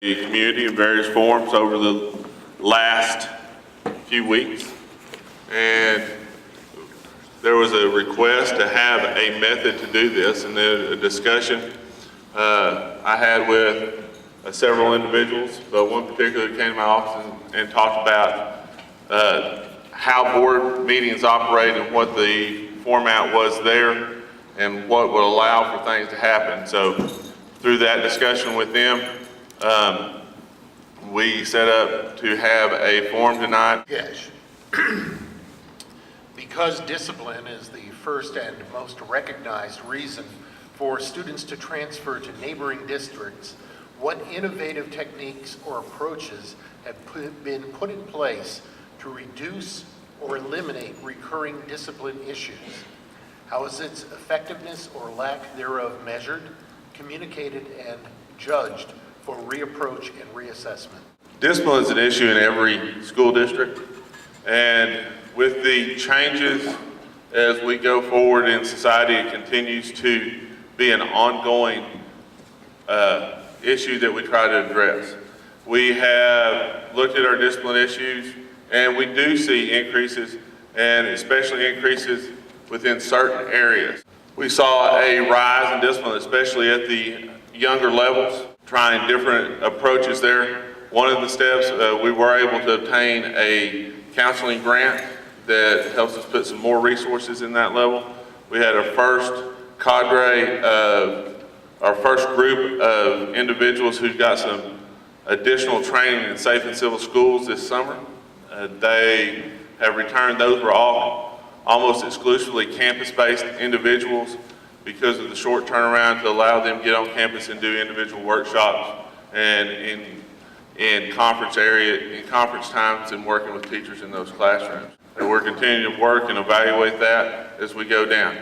The community in various forms over the last few weeks, and there was a request to have a method to do this, and then a discussion I had with several individuals, but one particular came to my office and talked about how board meetings operate and what the format was there and what would allow for things to happen. So through that discussion with them, we set up to have a forum tonight. Yes. Because discipline is the first and most recognized reason for students to transfer to neighboring districts, what innovative techniques or approaches have been put in place to reduce or eliminate recurring discipline issues? How is its effectiveness or lack thereof measured, communicated, and judged for reapproach and reassessment? Discipline is an issue in every school district, and with the changes as we go forward in society, it continues to be an ongoing issue that we try to address. We have looked at our discipline issues, and we do see increases, and especially increases within certain areas. We saw a rise in discipline, especially at the younger levels, trying different approaches there. One of the steps, we were able to obtain a counseling grant that helps us put some more resources in that level. We had our first cadre of, our first group of individuals who got some additional training in safe and civil schools this summer. They have returned. Those were all almost exclusively campus-based individuals because of the short turnaround to allow them to get on campus and do individual workshops and in conference times and working with teachers in those classrooms. And we're continuing to work and evaluate that as we go down.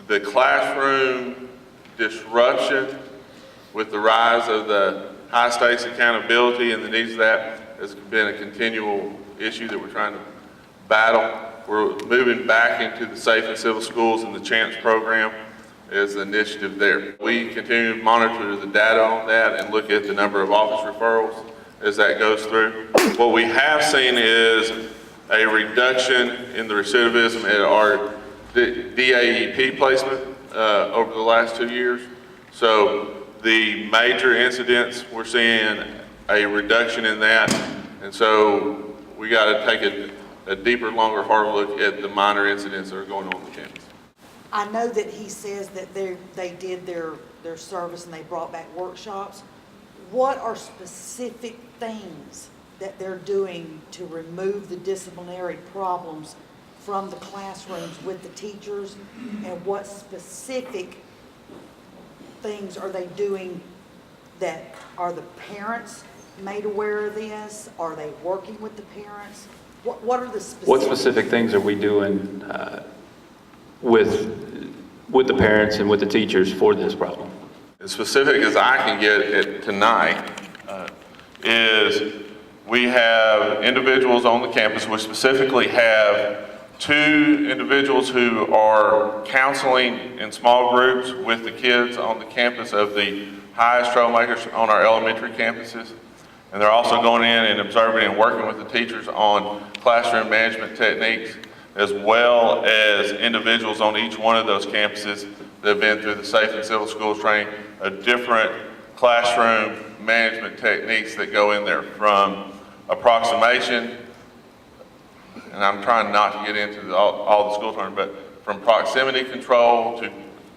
The classroom disruption with the rise of the high stakes accountability and the needs of that has been a continual issue that we're trying to battle. We're moving back into the safe and civil schools, and the CHANCE program is the initiative there. We continue to monitor the data on that and look at the number of office referrals as that goes through. What we have seen is a reduction in the recidivism at our DAEP placement over the last 2 years. So the major incidents, we're seeing a reduction in that, and so we got to take a deeper, longer, harder look at the minor incidents that are going on the campus. I know that he says that they did their service and they brought back workshops. What are specific things that they're doing to remove the disciplinary problems from the classrooms with the teachers? And what specific things are they doing that are the parents made aware of this? Are they working with the parents? What are the specific? What specific things are we doing with the parents and with the teachers for this problem? As specific as I can get it tonight is we have individuals on the campus. We specifically have 2 individuals who are counseling in small groups with the kids on the campus of the highest troublemakers on our elementary campuses. And they're also going in and observing and working with the teachers on classroom management techniques, as well as individuals on each one of those campuses that have been through the safe and civil schools training, different classroom management techniques that go in there, from approximation, and I'm trying not to get into all the school terms, but from proximity control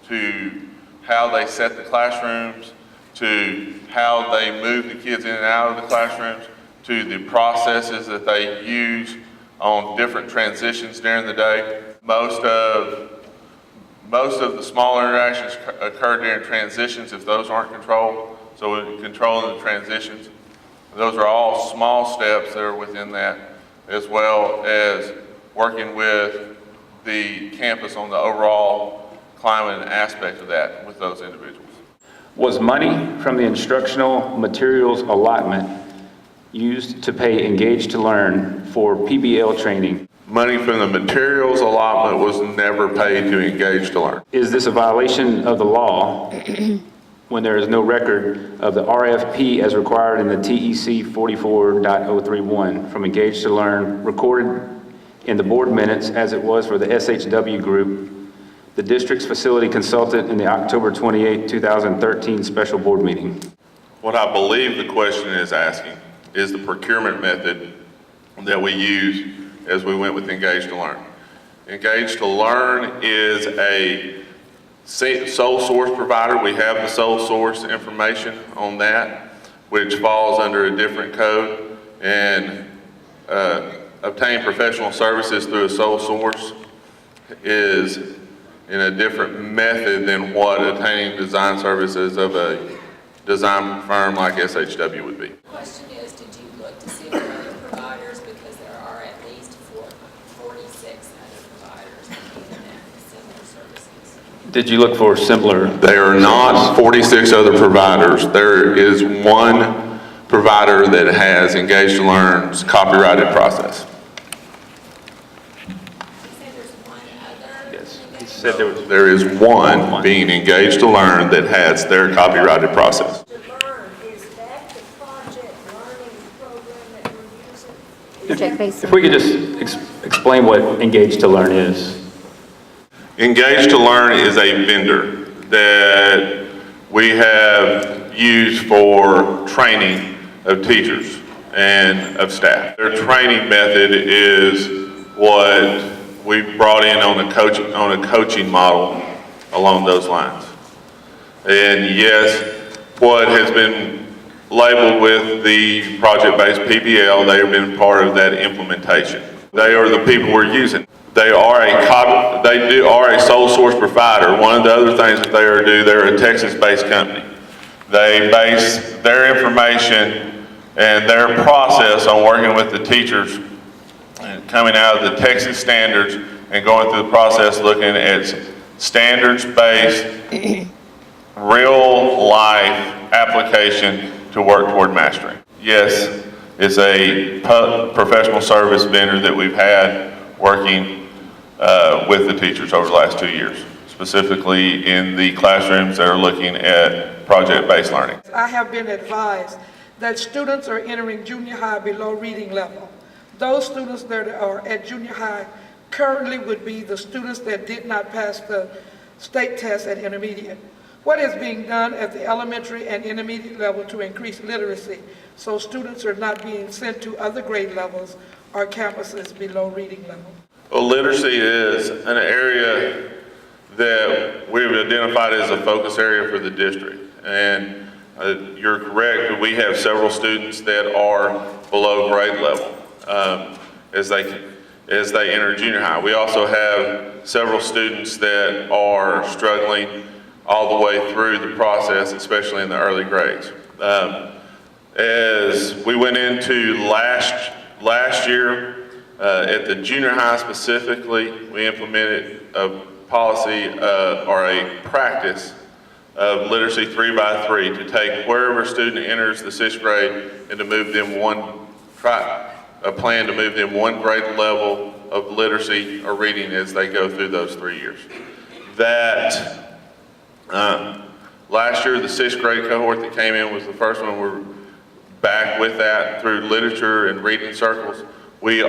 to how they set the classrooms, to how they move the kids in and out of the classrooms, to the processes that they use on different transitions during the day. Most of the small interactions occur during transitions if those aren't controlled. So we're controlling the transitions. Those are all small steps that are within that, as well as working with the campus on the overall climate and aspect of that with those individuals. Was money from the instructional materials allotment used to pay Engage to Learn for PBL training? Money from the materials allotment was never paid to Engage to Learn. Is this a violation of the law when there is no record of the RFP as required in the TEC 44.031 from Engage to Learn recorded in the board minutes as it was for the SHW group, the district's facility consultant in the October 28, 2013 special board meeting. What I believe the question is asking is the procurement method that we use as we went with Engage to Learn. Engage to Learn is a sole source provider. We have the sole source information on that, which falls under a different code, and obtain professional services through a sole source is in a different method than what attaining design services of a design firm like SHW would be. The question is, did you look to see if there are other providers, because there are at least 46 other providers in that similar services? Did you look for similar? There are not 46 other providers. There is one provider that has Engage to Learn's copyrighted process. You said there's one other? Yes, he said there was. There is one being Engaged to Learn that has their copyrighted process. To learn, is that the project learning program that we're using? If we could just explain what Engage to Learn is. Engage to Learn is a vendor that we have used for training of teachers and of staff. Their training method is what we brought in on a coaching model along those lines. And yes, what has been labeled with the project-based PBL, they have been part of that implementation. They are the people we're using. They are a sole source provider. One of the other things that they're a Texas-based company. They base their information and their process on working with the teachers and coming out of the Texas standards and going through the process looking at standards-based, real-life application to work toward mastering. Yes, it's a professional service vendor that we've had working with the teachers over the last 2 years, specifically in the classrooms that are looking at project-based learning. I have been advised that students are entering junior high below reading level. Those students that are at junior high currently would be the students that did not pass the state test at intermediate. What is being done at the elementary and intermediate level to increase literacy so students are not being sent to other grade levels or campuses below reading level? Well, literacy is an area that we've identified as a focus area for the district. And you're correct, we have several students that are below grade level as they enter junior high. We also have several students that are struggling all the way through the process, especially in the early grades. As we went into last year, at the junior high specifically, we implemented a policy or a practice of literacy 3x3 to take wherever a student enters the 6th grade and to move them a plan to move them one grade level of literacy or reading as they go through those 3 years. That last year, the 6th grade cohort that came in was the first one. We're back with that through literature and reading circles. We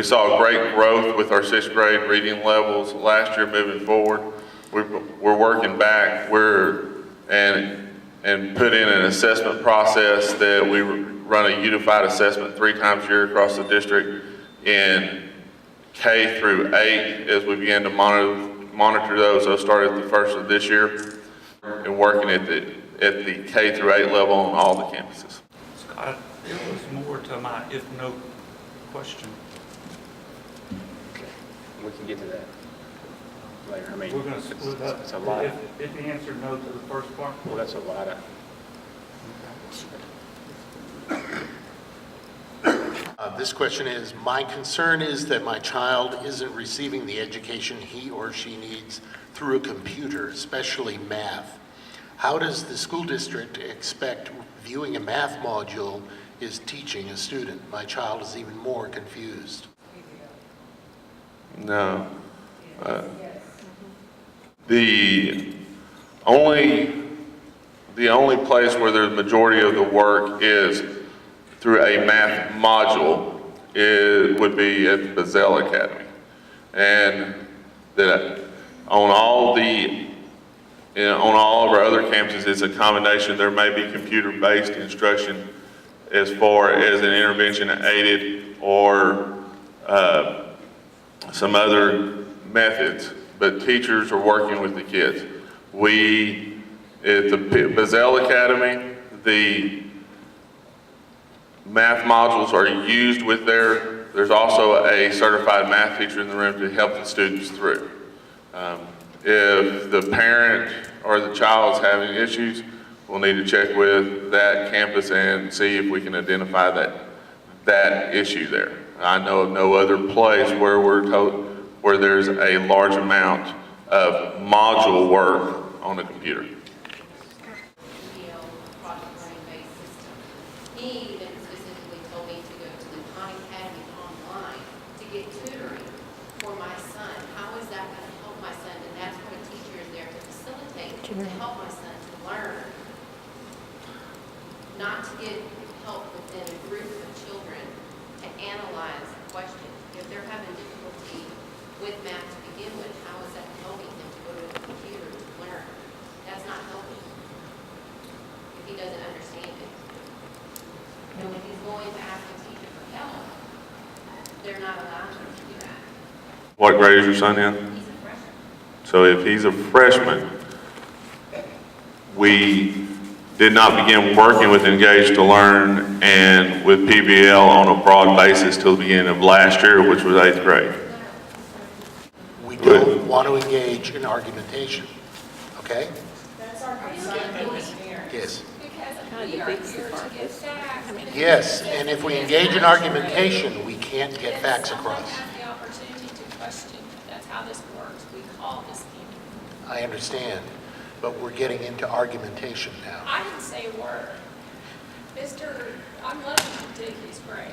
saw great growth with our 6th grade reading levels last year. Moving forward, we're working back. And put in an assessment process that we run a unified assessment 3 times a year across the district in K through 8 as we begin to monitor those. Those started the first of this year and working at the K through 8 level on all the campuses. Scott, it was more to my if-no question. Okay, we can get to that later. I mean, We're going to split up. it's a lot. If you answer no to the first part. Well, that's a lot of. This question is, my concern is that my child isn't receiving the education he or she needs through a computer, especially math. How does the school district expect viewing a math module is teaching a student? My child is even more confused. No. The only the only place where the majority of the work is through a math module would be at the Bazell Academy. And that on all on all of our other campuses, it's a combination. There may be computer-based instruction as far as an intervention aided or some other methods, but teachers are working with the kids. At the Bazell Academy, the math modules are used with there's also a certified math teacher in the room to help the students through. If the parent or the child is having issues, we'll need to check with that campus and see if we can identify that issue there. I know of no other place where there's a large amount of module work on a computer. He even specifically told me to go to the Khan Academy online to get tutoring for my son. How is that going to help my son? And that's what a teacher is there to facilitate, to help my son to learn. Not to get help within a group of children to analyze questions. If they're having difficulty with math to begin with, how is that helping them to go to a computer to learn? That's not helping if he doesn't understand it. And when he's going to ask a teacher for help, they're not allowing him to do that. What grade is your son in? He's a freshman. So if he's a freshman, we did not begin working with Engage to Learn and with PBL on a broad basis till the beginning of last year, which was 8th grade. We don't want to engage in argumentation, okay? That's our concern. Yes. Because we are here to get facts. Yes, and if we engage in argumentation, we can't get facts Someone across. has the opportunity to question. That's how this works. We call this meeting. I understand, but we're getting into argumentation now. I didn't say a word. I'm letting him dig his grave.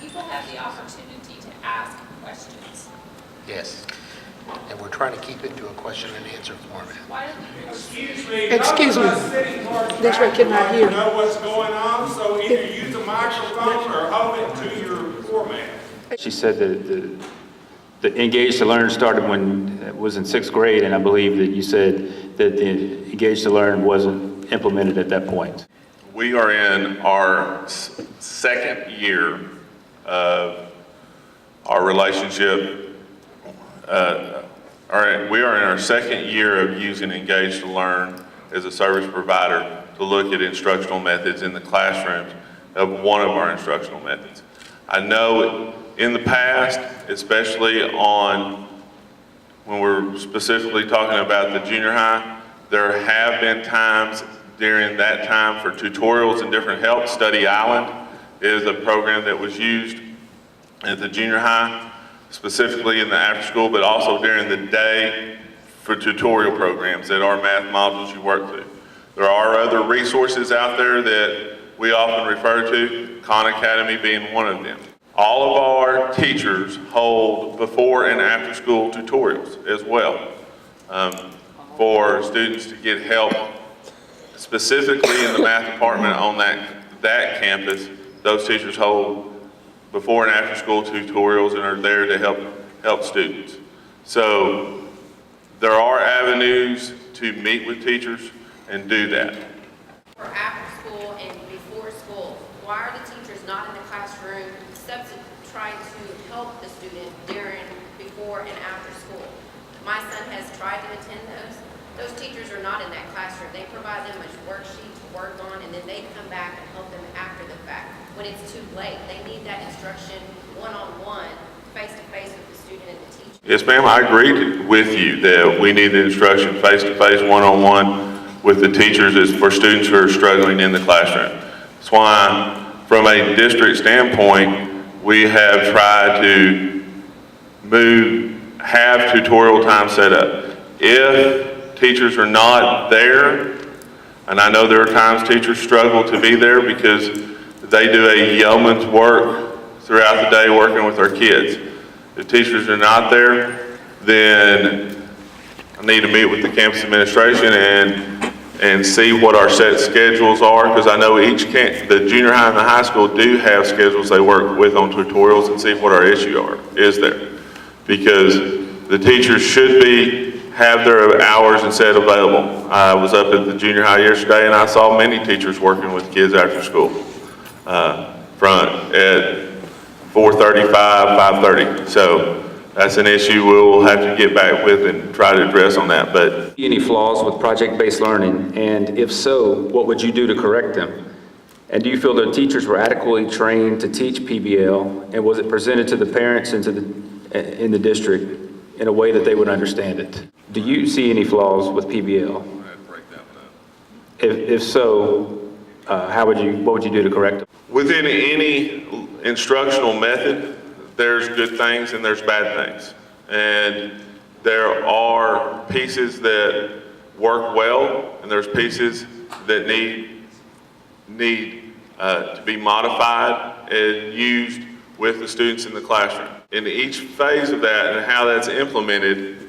People have the opportunity to ask questions. Yes, and we're trying to keep it to a question and answer format. Why don't we? Excuse me. Excuse me. None of us sitting towards This way cannot microphone hear. know what's going on, so either use the microphone or hold it to your format. She said that the Engage to Learn started when it was in 6th grade, and I believe that you said that the Engage to Learn wasn't implemented at that point. We are in our second year of our relationship. We are in our second year of using Engage to Learn as a service provider to look at instructional methods in the classrooms of one of our instructional methods. I know in the past, especially when we're specifically talking about the junior high, there have been times during that time for tutorials and different help. Study Island is a program that was used at the junior high, specifically in the after school, but also during the day for tutorial programs that are math modules you work through. There are other resources out there that we often refer to, Khan Academy being one of them. All of our teachers hold before and after school tutorials as well for students to get help. Specifically in the math department on that campus, those teachers hold before and after school tutorials and are there to help students. So there are avenues to meet with teachers and do that. For after school and before school, why are the teachers not in the classroom trying to help the student during, before, and after school? My son has tried to attend those. Those teachers are not in that classroom. They provide them a worksheet to work on, and then they come back and help them after the fact. When it's too late, they need that instruction one-on-one, face-to-face with the student and the teacher. Yes, ma'am, I agree with you that we need the instruction face-to-face, one-on-one with the teachers as for students who are struggling in the classroom. That's why, from a district standpoint, we have tried to have tutorial time set up. If teachers are not there, and I know there are times teachers struggle to be there because they do a yeoman's work throughout the day working with our kids. If teachers are not there, then I need to meet with the campus administration and see what our set schedules are, because I know the junior high and the high school do have schedules they work with on tutorials, and see what our issue is there. Because the teachers should have their hours and set available. I was up at the junior high yesterday and I saw many teachers working with kids after school, at 4:35, 5:30. So that's an issue we'll have to get back with and try to address on that. But Any flaws with project-based learning? And if so, what would you do to correct them? And do you feel that teachers were adequately trained to teach PBL? And was it presented to the parents and in the district in a way that they would understand it? Do you see any flaws with PBL? If so, what would you do to correct them? within any instructional method, there's good things and there's bad things. And there are pieces that work well, and there's pieces that need to be modified and used with the students in the classroom. In each phase of that and how that's implemented,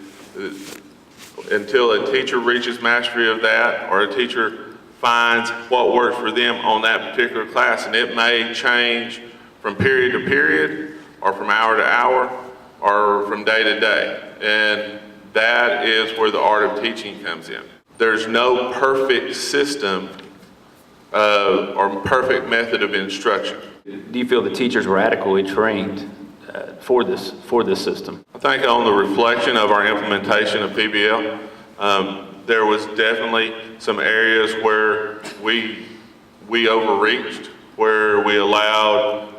until a teacher reaches mastery of that, or a teacher finds what works for them on that particular class, and it may change from period to period, or from hour to hour, or from day to day. And that is where the art of teaching comes in. There's no perfect system or perfect method of instruction. Do you feel the teachers were adequately trained for this system? I think on the reflection of our implementation of PBL, there was definitely some areas where we overreached, where we allowed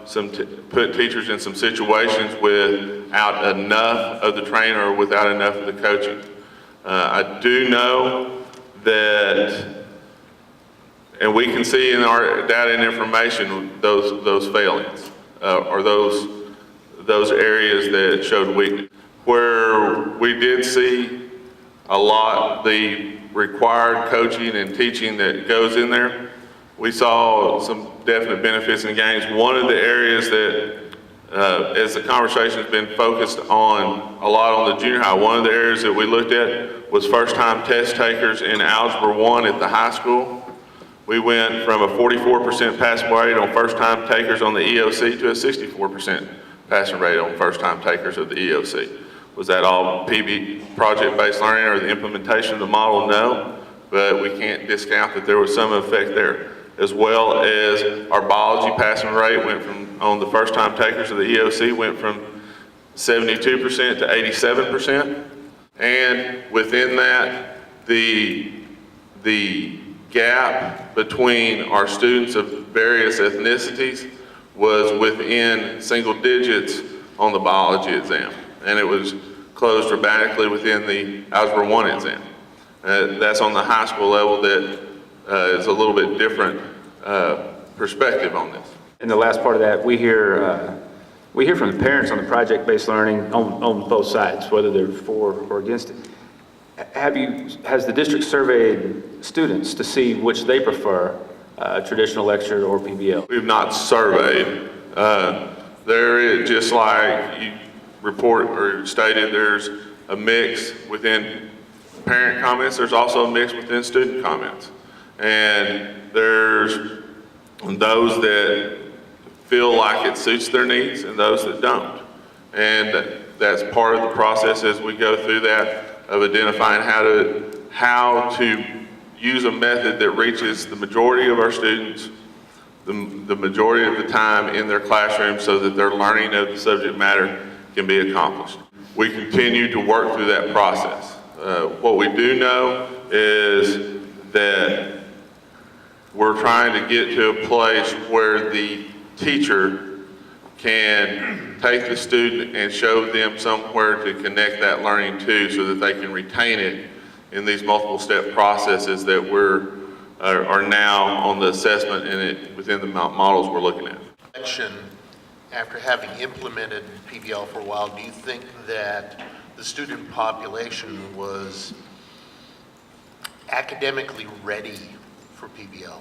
put teachers in some situations without enough of the trainer or without enough of the coaching. I do know that, and we can see in our data and information those failings or those areas that showed weakness. Where we did see a lot the required coaching and teaching that goes in there, we saw some definite benefits and gains. One of the areas that, as the conversation has been focused on a lot on the junior high, one of the areas that we looked at was first-time test takers in Algebra 1 at the high school. We went from a 44% passing rate on first-time takers on the EOC to a 64% passing rate on first-time takers of the EOC. Was that all project-based learning or the implementation of the model? No, but we can't discount that there was some effect there. As well as our biology passing rate went from, on the first-time takers of the EOC, went from 72% to 87%. And within that, the gap between our students of various ethnicities was within single digits on the biology exam. And it was closed dramatically within the Algebra 1 exam. That's on the high school level that is a little bit different perspective on this. And the last part of that, we hear from the parents on the project-based learning on both sides, whether they're for or against it. Has the district surveyed students to see which they prefer, traditional lecture or PBL? We've not surveyed. There is, just like you report or stated, there's a mix within parent comments. There's also a mix within student comments. And there's those that feel like it suits their needs and those that don't. And that's part of the process as we go through that, of identifying how to use a method that reaches the majority of our students the majority of the time in their classroom, so that their learning of the subject matter can be accomplished. We continue to work through that process. What we do know is that we're trying to get to a place where the teacher can take the student and show them somewhere to connect that learning to, so that they can retain it in these multiple step processes that are now on the assessment and within the models we're looking at. After having implemented PBL for a while, do you think that the student population was academically ready for PBL?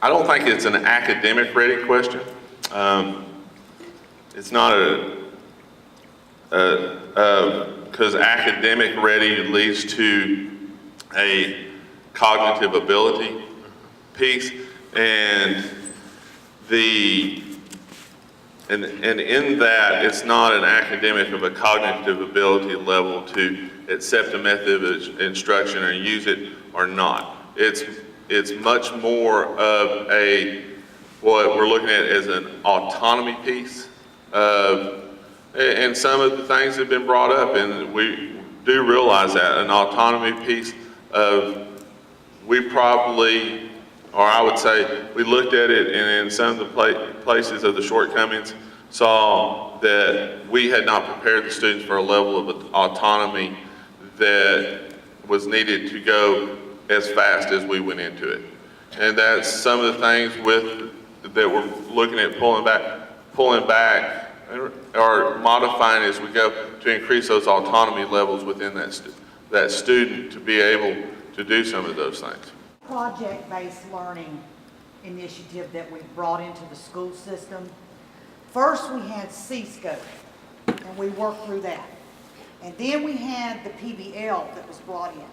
I don't think it's an academic ready question. It's not because academic ready leads to a cognitive ability piece, and in that, it's not an academic of a cognitive ability level to accept a method of instruction or use it or not. It's much more of what we're looking at as an autonomy piece of, and some of the things have been brought up, and we do realize that, an autonomy piece of, we probably, or I would say, we looked at it and in some of the places of the shortcomings, saw that we had not prepared the students for a level of autonomy that was needed to go as fast as we went into it. And that's some of the things that we're looking at pulling back or modifying as we go to increase those autonomy levels within that student to be able to do some of those things. Project-based learning initiative that we brought into the school system. First, we had C-scope, and we worked through that. And then we had the PBL that was brought in.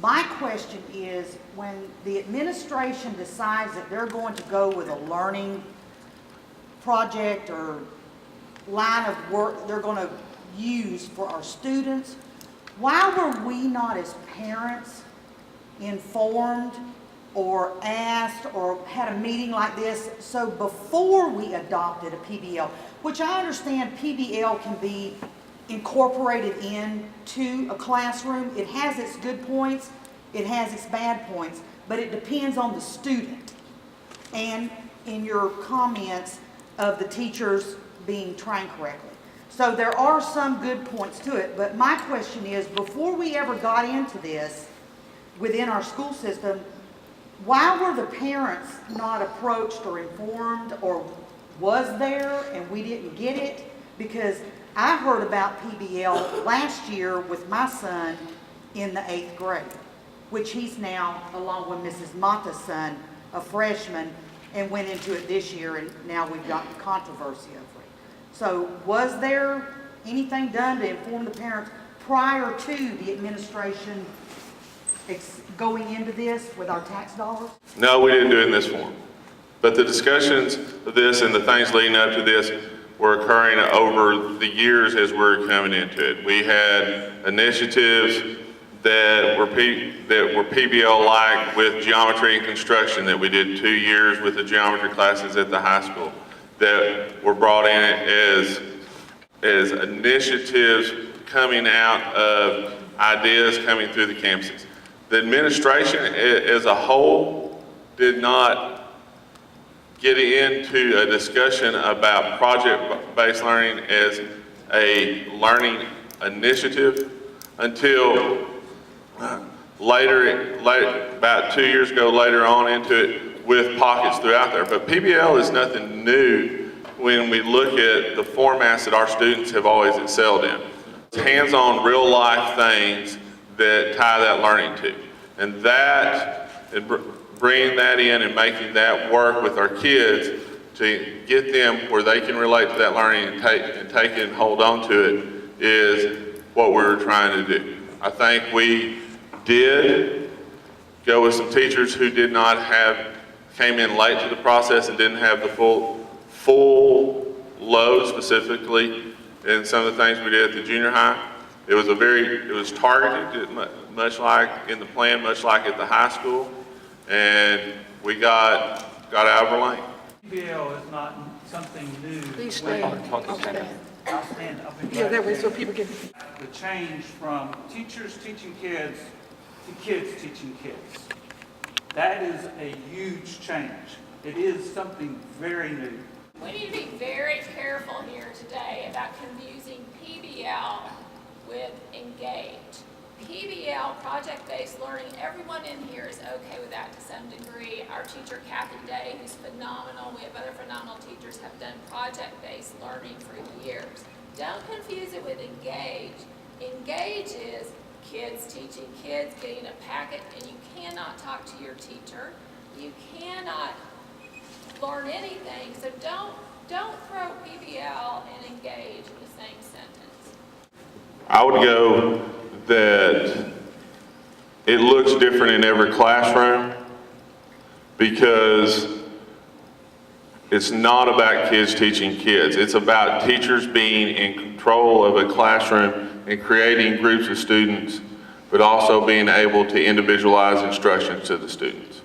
My question is, when the administration decides that they're going to go with a learning project or line of work they're going to use for our students, why were we not as parents informed or asked or had a meeting like this? So before we adopted a PBL, which I understand PBL can be incorporated into a classroom. It has its good points, it has its bad points, but it depends on the student. And in your comments of the teachers being trained correctly. So there are some good points to it, but my question is, before we ever got into this within our school system, why were the parents not approached or informed, or was there and we didn't get it? Because I heard about PBL last year with my son in the 8th grade, which he's now, along with Mrs. Mata's son, a freshman, and went into it this year, and now we've got the controversy over it. So was there anything done to inform the parents prior to the administration going into this with our tax dollars? No, we didn't do it in this form. But the discussions of this and the things leading up to this were occurring over the years as we're coming into it. We had initiatives that were PBL-like with geometry and construction that we did 2 years with the geometry classes at the high school that were brought in as initiatives coming out of ideas coming through the campuses. The administration as a whole did not get into a discussion about project-based learning as a learning initiative until later, about 2 years ago, later on into it with pockets throughout there. But PBL is nothing new when we look at the formats that our students have always excelled in. It's hands-on, real-life things that tie that learning to. And bringing that in and making that work with our kids to get them where they can relate to that learning and take it and hold on to it is what we're trying to do. I think we did go with some teachers who came in late to the process and didn't have the full load specifically in some of the things we did at the junior high. It was targeted, much like in the plan, much like at the high school, and we got out of our lane. PBL is not something new. Please stand. I'll stand up. Yeah, that way so people can. The change from teachers teaching kids to kids teaching kids. That is a huge change. It is something very new. We need to be very careful here today about confusing PBL with engage. PBL, project-based learning, everyone in here is okay with that to some degree. Our teacher, Kathy Day, who's phenomenal, we have other phenomenal teachers, have done project-based learning for years. Don't confuse it with engage. Engage is kids teaching kids, getting a packet, and you cannot talk to your teacher. You cannot learn anything, so don't throw PBL and engage in the same sentence. I would go that it looks different in every classroom because it's not about kids teaching kids. It's about teachers being in control of a classroom and creating groups of students, but also being able to individualize instructions to the students.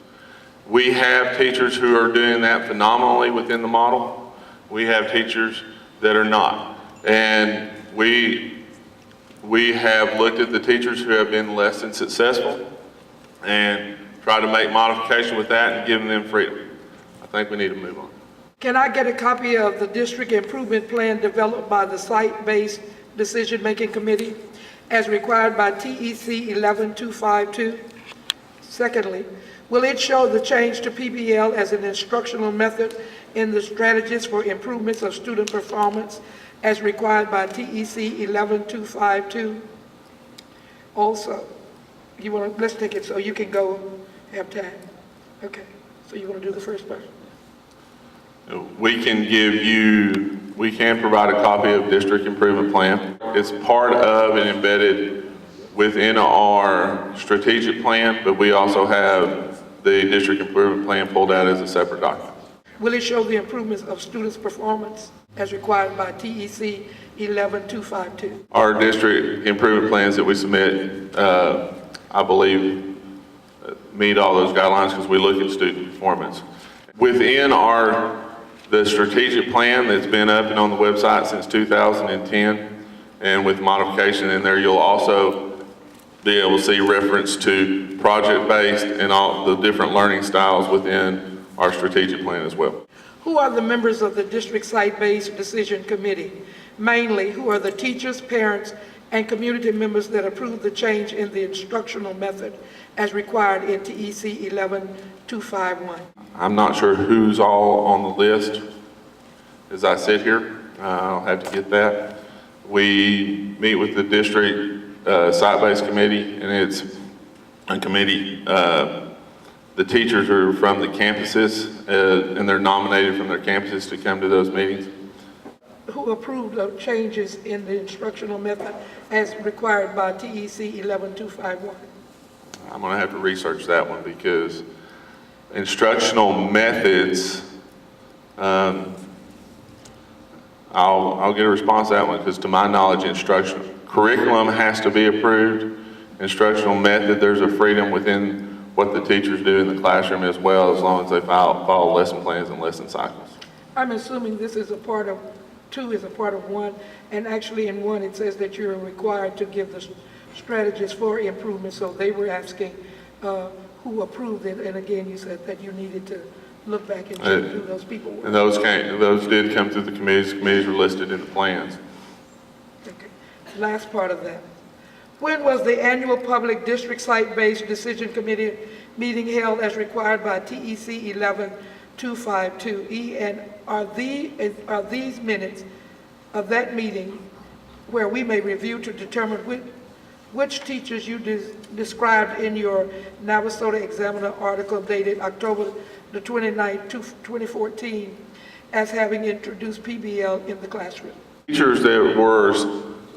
We have teachers who are doing that phenomenally within the model. We have teachers that are not. And we have looked at the teachers who have been less than successful and tried to make modification with that and giving them freedom. I think we need to move on. Can I get a copy of the district improvement plan developed by the site-based decision-making committee as required by TEC 11252? Secondly, will it show the change to PBL as an instructional method in the strategies for improvements of student performance as required by TEC 11252? Also, let's take it so you can go have time. Okay, so you want to do the first part? We can provide a copy of district improvement plan. It's part of and embedded within our strategic plan, but we also have the district improvement plan pulled out as a separate document. Will it show the improvements of students' performance as required by TEC 11252? Our district improvement plans that we submit, I believe, meet all those guidelines because we look at student performance. Within the strategic plan that's been up and on the website since 2010, and with modification in there, you'll also be able to see reference to project-based and all the different learning styles within our strategic plan as well. Who are the members of the district site-based decision committee? Mainly, who are the teachers, parents, and community members that approve the change in the instructional method as required in TEC 11251? I'm not sure who's all on the list as I sit here. I'll have to get that. We meet with the district site-based committee, and it's a committee. The teachers are from the campuses, and they're nominated from their campuses to come to those meetings. Who approved the changes in the instructional method as required by TEC 11251? I'm going to have to research that one because instructional methods, I'll get a response to that one because to my knowledge, curriculum has to be approved. Instructional method, there's a freedom within what the teachers do in the classroom as well, as long as they follow lesson plans and lesson cycles. I'm assuming this is a part of, 2 is a part of 1, and actually in 1 it says that you're required to give the strategies for improvement, so they were asking who approved it, and again you said that you needed to look back and check who those people were. And those did come through the committees. Committees were listed in the plans. Okay, last part of that. When was the annual public district site-based decision committee meeting held as required by TEC 11252E? And are these minutes of that meeting where we may review to determine which teachers you described in your Navasota Examiner article dated October the 29th, 2014 as having introduced PBL in the classroom? Teachers that were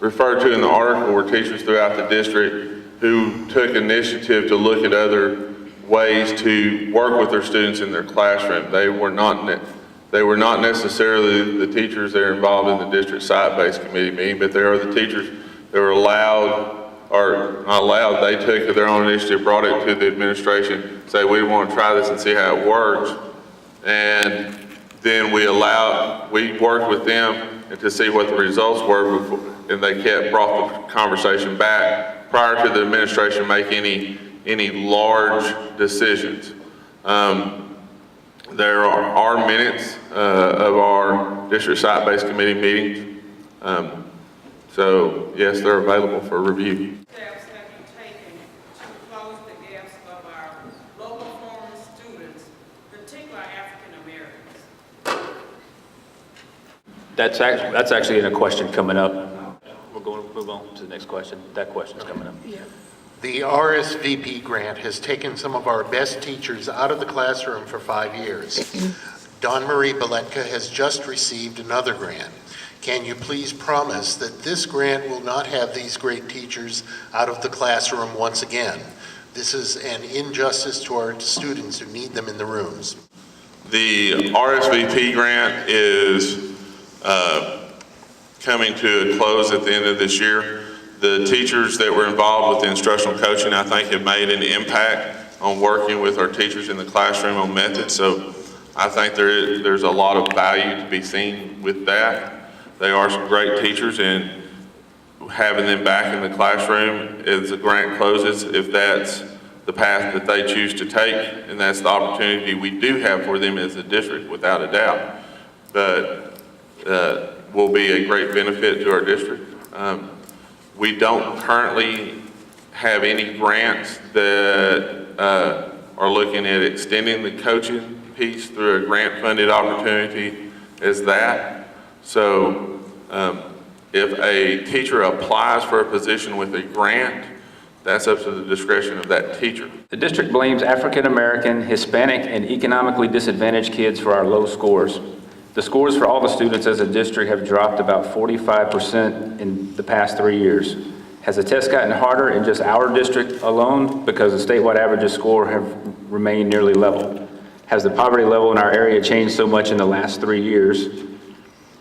referred to in the article were teachers throughout the district who took initiative to look at other ways to work with their students in their classroom. They were not necessarily the teachers that are involved in the district site-based committee meeting, but they are the teachers that were allowed, or not allowed, they took their own initiative, brought it to the administration, say we want to try this and see how it works. And then we worked with them to see what the results were, and they brought the conversation back prior to the administration making any large decisions. There are minutes of our district site-based committee meetings. So yes, they're available for review. Steps have you taken to close the gaps of our low performance students, particularly African Americans? That's actually in a question coming up. We're going to move on to the next question. That question's coming up. Yeah. The RSVP grant has taken some of our best teachers out of the classroom for 5 years. Dawn Marie Beletka has just received another grant. Can you please promise that this grant will not have these great teachers out of the classroom once again? This is an injustice to our students who need them in the rooms. The RSVP grant is coming to a close at the end of this year. The teachers that were involved with the instructional coaching, I think, have made an impact on working with our teachers in the classroom on methods. So I think there's a lot of value to be seen with that. They are some great teachers, and having them back in the classroom as the grant closes, if that's the path that they choose to take, and that's the opportunity we do have for them as a district, without a doubt. But will be a great benefit to our district. We don't currently have any grants that are looking at extending the coaching piece through a grant-funded opportunity as that. So if a teacher applies for a position with a grant, that's up to the discretion of that teacher. The district blames African American, Hispanic, and economically disadvantaged kids for our low scores. The scores for all the students as a district have dropped about 45% in the past 3 years. Has the test gotten harder in just our district alone because the statewide averages score have remained nearly level? Has the poverty level in our area changed so much in the last 3 years?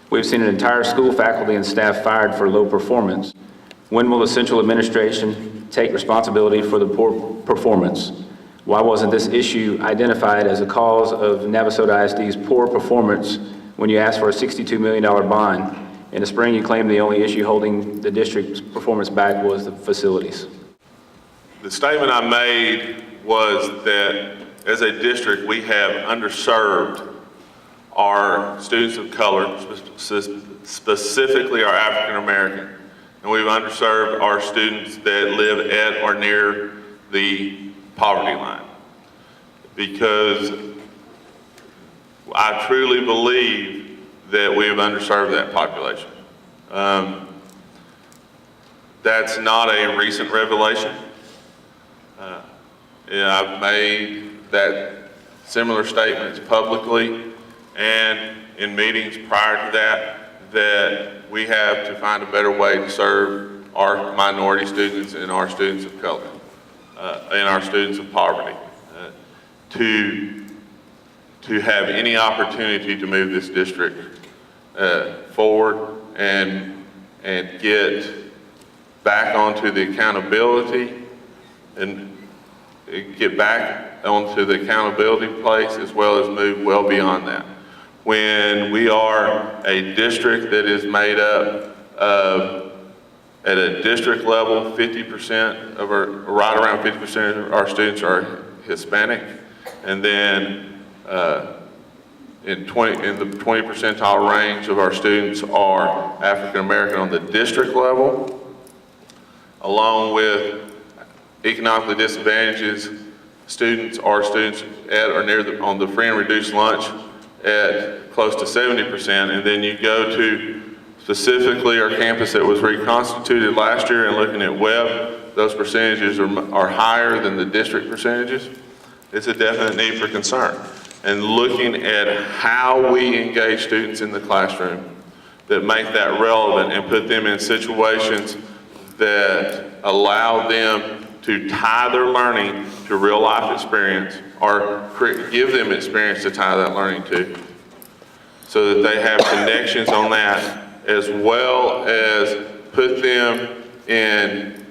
We've seen an entire school faculty and staff fired for low performance. When will the central administration take responsibility for the poor performance? Why wasn't this issue identified as a cause of Navasota ISD's poor performance when you asked for a $62 million bond? In the spring, you claimed the only issue holding the district's performance back was the facilities. The statement I made was that as a district, we have underserved our students of color, specifically our African American, and we've underserved our students that live at or near the poverty line, because I truly believe that we have underserved that population. That's not a recent revelation. I've made that similar statements publicly and in meetings prior to that we have to find a better way to serve our minority students and our students of color and our students of poverty to have any opportunity to move this district forward and get back onto the accountability and get back onto the accountability place, as well as move well beyond that. When we are a district that is made up of, at a district level, 50% of our, right around 50% of our students are Hispanic, and then in the 20 percentile range of our students are African American on the district level, along with economically disadvantaged students are students at or near on the free and reduced lunch at close to 70%, and then you go to specifically our campus that was reconstituted last year and looking at Webb, those percentages are higher than the district percentages. It's a definite need for concern. And looking at how we engage students in the classroom that make that relevant and put them in situations that allow them to tie their learning to real life experience, or give them experience to tie that learning to, so that they have connections on that, as well as put them in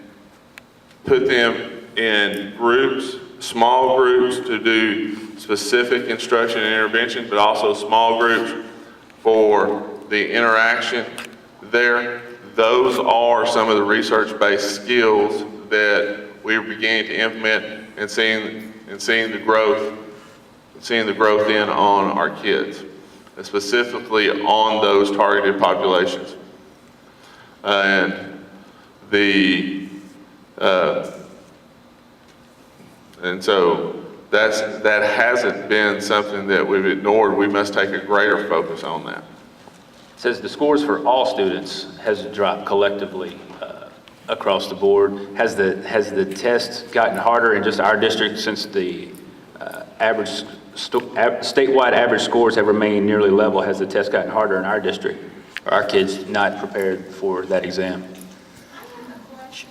groups, small groups to do specific instruction and intervention, but also small groups for the interaction there. Those are some of the research-based skills that we're beginning to implement and seeing the growth in on our kids, and specifically on those targeted populations. And so that hasn't been something that we've ignored. We must take a greater focus on that. It says the scores for all students has dropped collectively across the board. Has the test gotten harder in just our district since the statewide average scores have remained nearly level? Has the test gotten harder in our district? our kids not prepared for that exam. I have a question.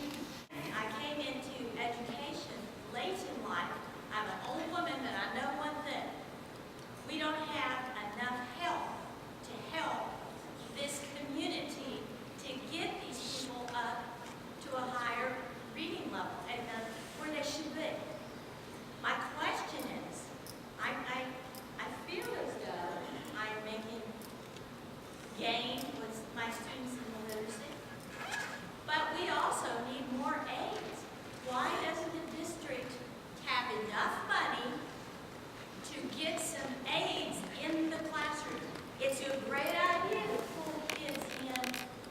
I came into education late in life. I'm an old woman, but I know one thing. We don't have enough help to help this community to get these people up to a higher reading level and where they should be. My question is, I feel as though I'm making gain with my students in the literacy, but we also need more aids. Why doesn't the district have enough money to get some aids in the classroom? It's a great idea to pull kids in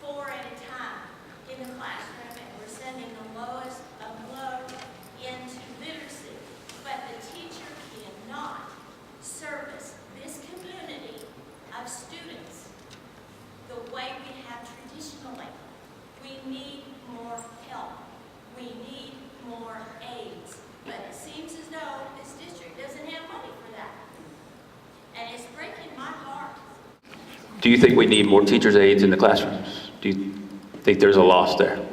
4 at a time in the classroom, and we're sending the lowest of low into literacy, but the teacher cannot service this community of students the way we have traditionally. We need more help. We need more aids. But it seems as though this district doesn't have money for that. And it's breaking my heart. Do you think we need more teachers' aides in the classrooms? Do you think there's a loss there?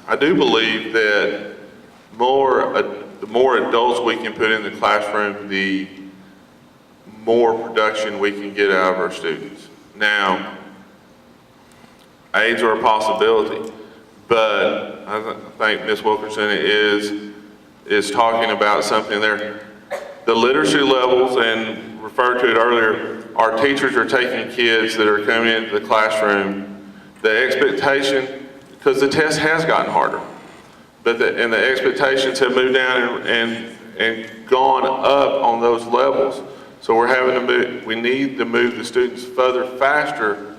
I do believe that the more adults we can put in the classroom, the more production we can get out of our students. Now, aides are a possibility, but I think Ms. Wilkerson is talking about something there. The literacy levels, and referred to it earlier, our teachers are taking kids that are coming into the classroom. The expectation, because the test has gotten harder, but the expectations have moved down and gone up on those levels. So we're having to move, we need to move the students further faster.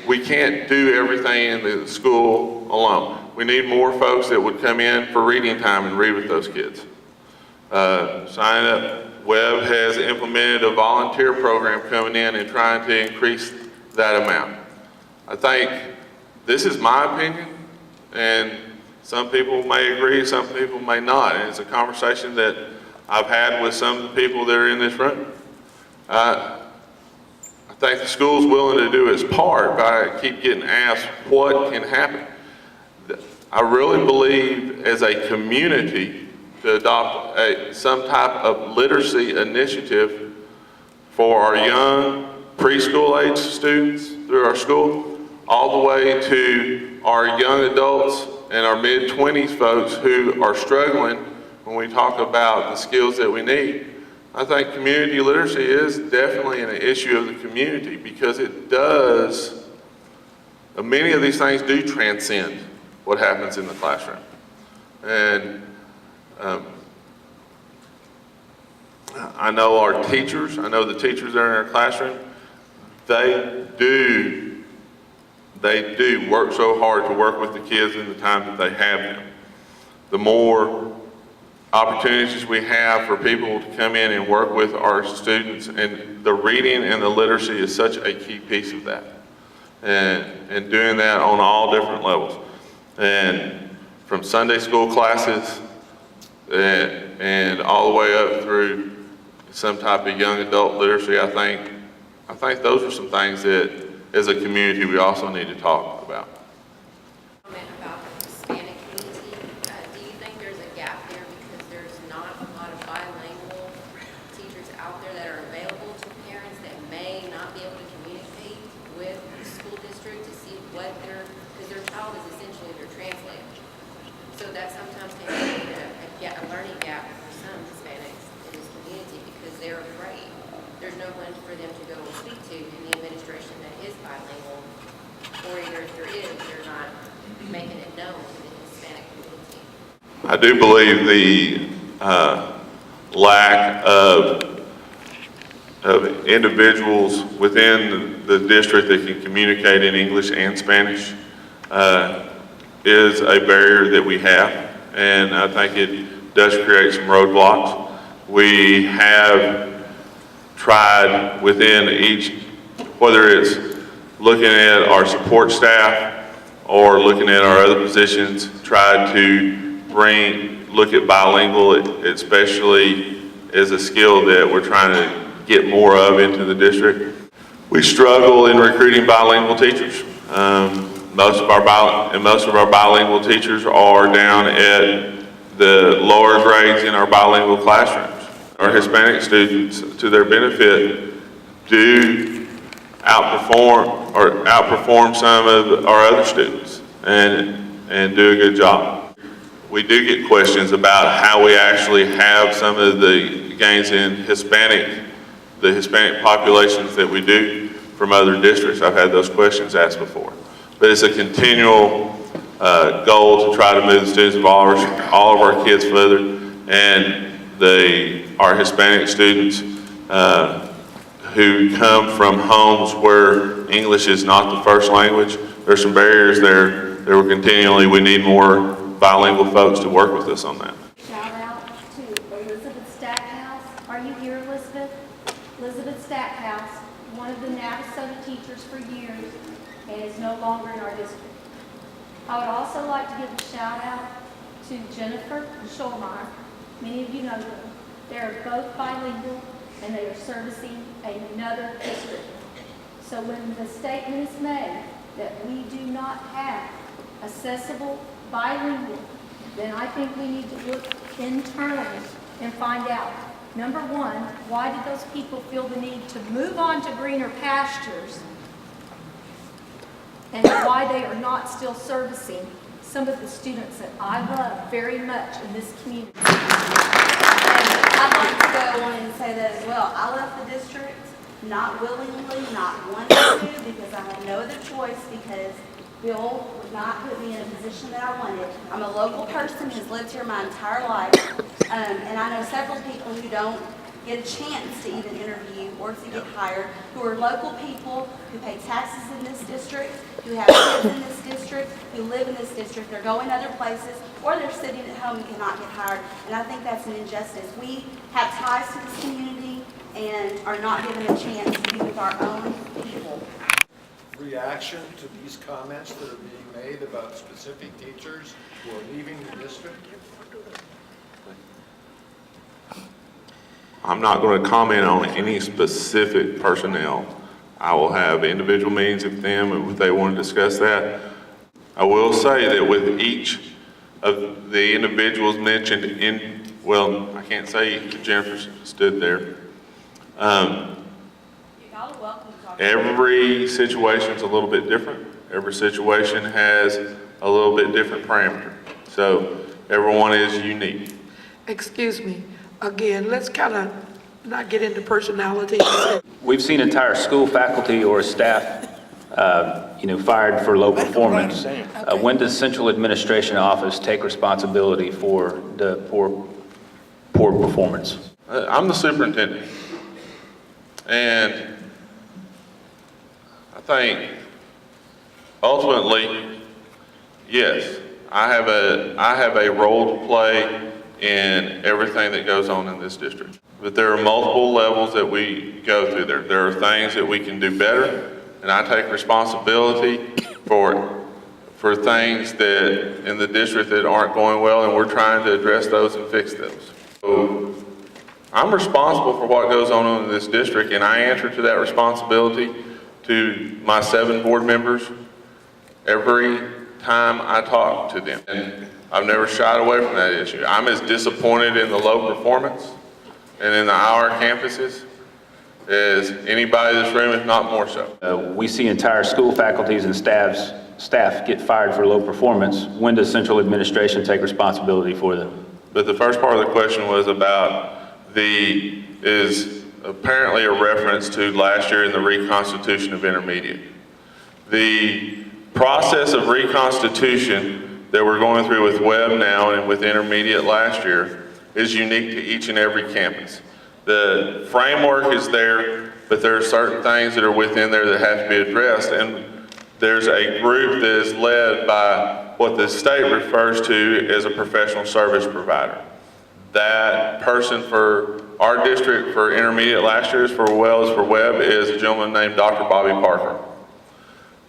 We can't do everything in the school alone. We need more folks that would come in for reading time and read with those kids. Sign Up Web has implemented a volunteer program coming in and trying to increase that amount. I think this is my opinion, and some people may agree, some people may not, and it's a conversation that I've had with some of the people that are in this room. I think the school's willing to do its part, but I keep getting asked what can happen. I really believe as a community to adopt some type of literacy initiative for our young preschool age students through our school, all the way to our young adults and our mid-20s folks who are struggling when we talk about the skills that we need. I think community literacy is definitely an issue of the community because it does, many of these things do transcend what happens in the classroom. And I know our teachers, I know the teachers that are in our classroom, they do work so hard to work with the kids in the time that they have them. The more opportunities we have for people to come in and work with our students, and the reading and the literacy is such a key piece of that. And doing that on all different levels. And from Sunday school classes and all the way up through some type of young adult literacy, I think those are some things that as a community we also need to talk about. Comment about the Hispanic community. Do you think there's a gap there because there's not a lot of bilingual teachers out there that are available to parents that may not be able to communicate with the school district to see what because their child is essentially their translator. So that sometimes can be a learning gap for some Hispanics in this community because they're afraid. There's no one for them to go and speak to in the administration that is bilingual, or either if there is, they're not making it known to the Hispanic community. I do believe the lack of individuals within the district that can communicate in English and Spanish is a barrier that we have, and I think it does create some roadblocks. We have tried within each, whether it's looking at our support staff or looking at our other positions, tried to look at bilingual, especially as a skill that we're trying to get more of into the district. We struggle in recruiting bilingual teachers. Most of our bilingual teachers are down at the lower grades in our bilingual classrooms. Our Hispanic students, to their benefit, do outperform some of our other students and do a good job. We do get questions about how we actually have some of the gains in the Hispanic populations that we do from other districts. I've had those questions asked before. But it's a continual goal to try to move the students of all of our kids further, and our Hispanic students who come from homes where English is not the first language. There's some barriers there that we need more bilingual folks to work with us on that. Shout out to Elizabeth Stackhouse. Are you here, Elizabeth? Elizabeth Stackhouse, one of the Navasota teachers for years, and is no longer in our district. I would also like to give a shout out to Jennifer Schulmeyer. Many of you know them. They are both bilingual, and they are servicing another district. So when the statement is made that we do not have accessible bilingual, then I think we need to look internally and find out, number one, why did those people feel the need to move on to greener pastures, and why they are not still servicing some of the students that I love very much in this community. I'd like to go on and say that as well. I left the district, not willingly, not wanting to, because I had no other choice, because Bill would not put me in a position that I wanted. I'm a local person who's lived here my entire life, and I know several people who don't get a chance to even interview or to get hired, who are local people who pay taxes in this district, who have kids in this district, who live in this district. They're going other places, or they're sitting at home and cannot get hired, and I think that's an injustice. We have ties to this community and are not given a chance to be with our own people. Reaction to these comments that are being made about specific teachers who are leaving the district? I'm not going to comment on any specific personnel. I will have individual meetings with them if they want to discuss that. I will say that with each of the individuals mentioned I can't say Jennifer stood there. Every situation is a little bit different. Every situation has a little bit different parameter. So everyone is unique. Excuse me, again, let's kind of not get into personality. We've seen entire school faculty or staff, fired for low performance. When does Central Administration Office take responsibility for the poor performance? I'm the superintendent, and I think ultimately, yes, I have a role to play in everything that goes on in this district. But there are multiple levels that we go through there. There are things that we can do better, and I take responsibility for things that in the district that aren't going well, and we're trying to address those and fix those. So I'm responsible for what goes on in this district, and I answer to that responsibility to my 7 board members every time I talk to them. And I've never shied away from that issue. I'm as disappointed in the low performance and in our campuses as anybody in this room, if not more so. We see entire school faculties and staff get fired for low performance. When does Central Administration take responsibility for them? But the first part of the question was about is apparently a reference to last year in the reconstitution of intermediate. The process of reconstitution that we're going through with Webb now and with intermediate last year is unique to each and every campus. The framework is there, but there are certain things that are within there that have to be addressed, and there's a group that is led by what the state refers to as a professional service provider. That person for our district for intermediate last year, as well as for Webb, is a gentleman named Dr. Bobby Parker.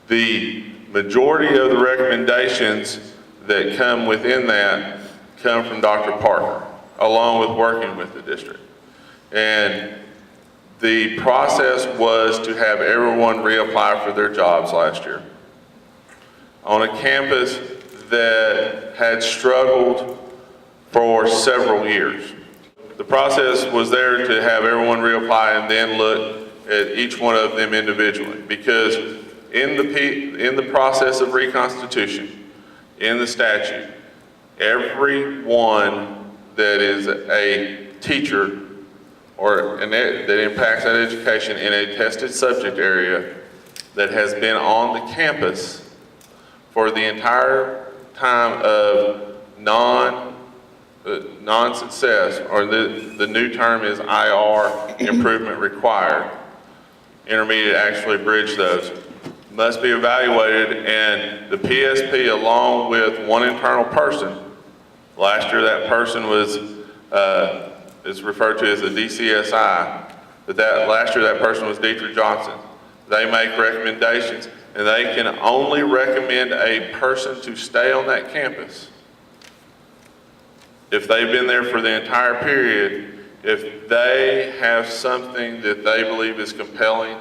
The majority of the recommendations that come within that come from Dr. Parker, along with working with the district. And The process was to have everyone reapply for their jobs last year on a campus that had struggled for several years. The process was there to have everyone reapply and then look at each one of them individually, because in the process of reconstitution, in the statute, everyone that is a teacher that impacts that education in a tested subject area that has been on the campus for the entire time of non-success, or the new term is IR, improvement required. Intermediate actually bridge those, must be evaluated, and the PSP, along with one internal person, last year that person was, is referred to as a DCSI, but last year that person was Dietrich Johnson. They make recommendations, and they can only recommend a person to stay on that campus if they've been there for the entire period, if they have something that they believe is compelling,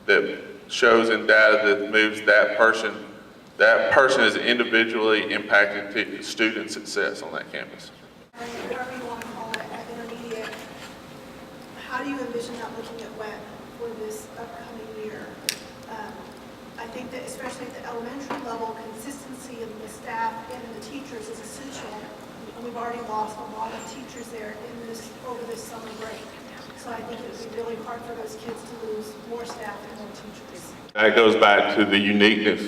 that shows in data that moves that person is individually impacting student success on that campus. Whatever you want to call it, at intermediate, how do you envision that looking at web for this upcoming year? I think that especially at the elementary level, consistency in the staff and in the teachers is essential. And we've already lost a lot of teachers there over this summer break. So I think it would be really hard for those kids to lose more staff and more teachers. That goes back to the uniqueness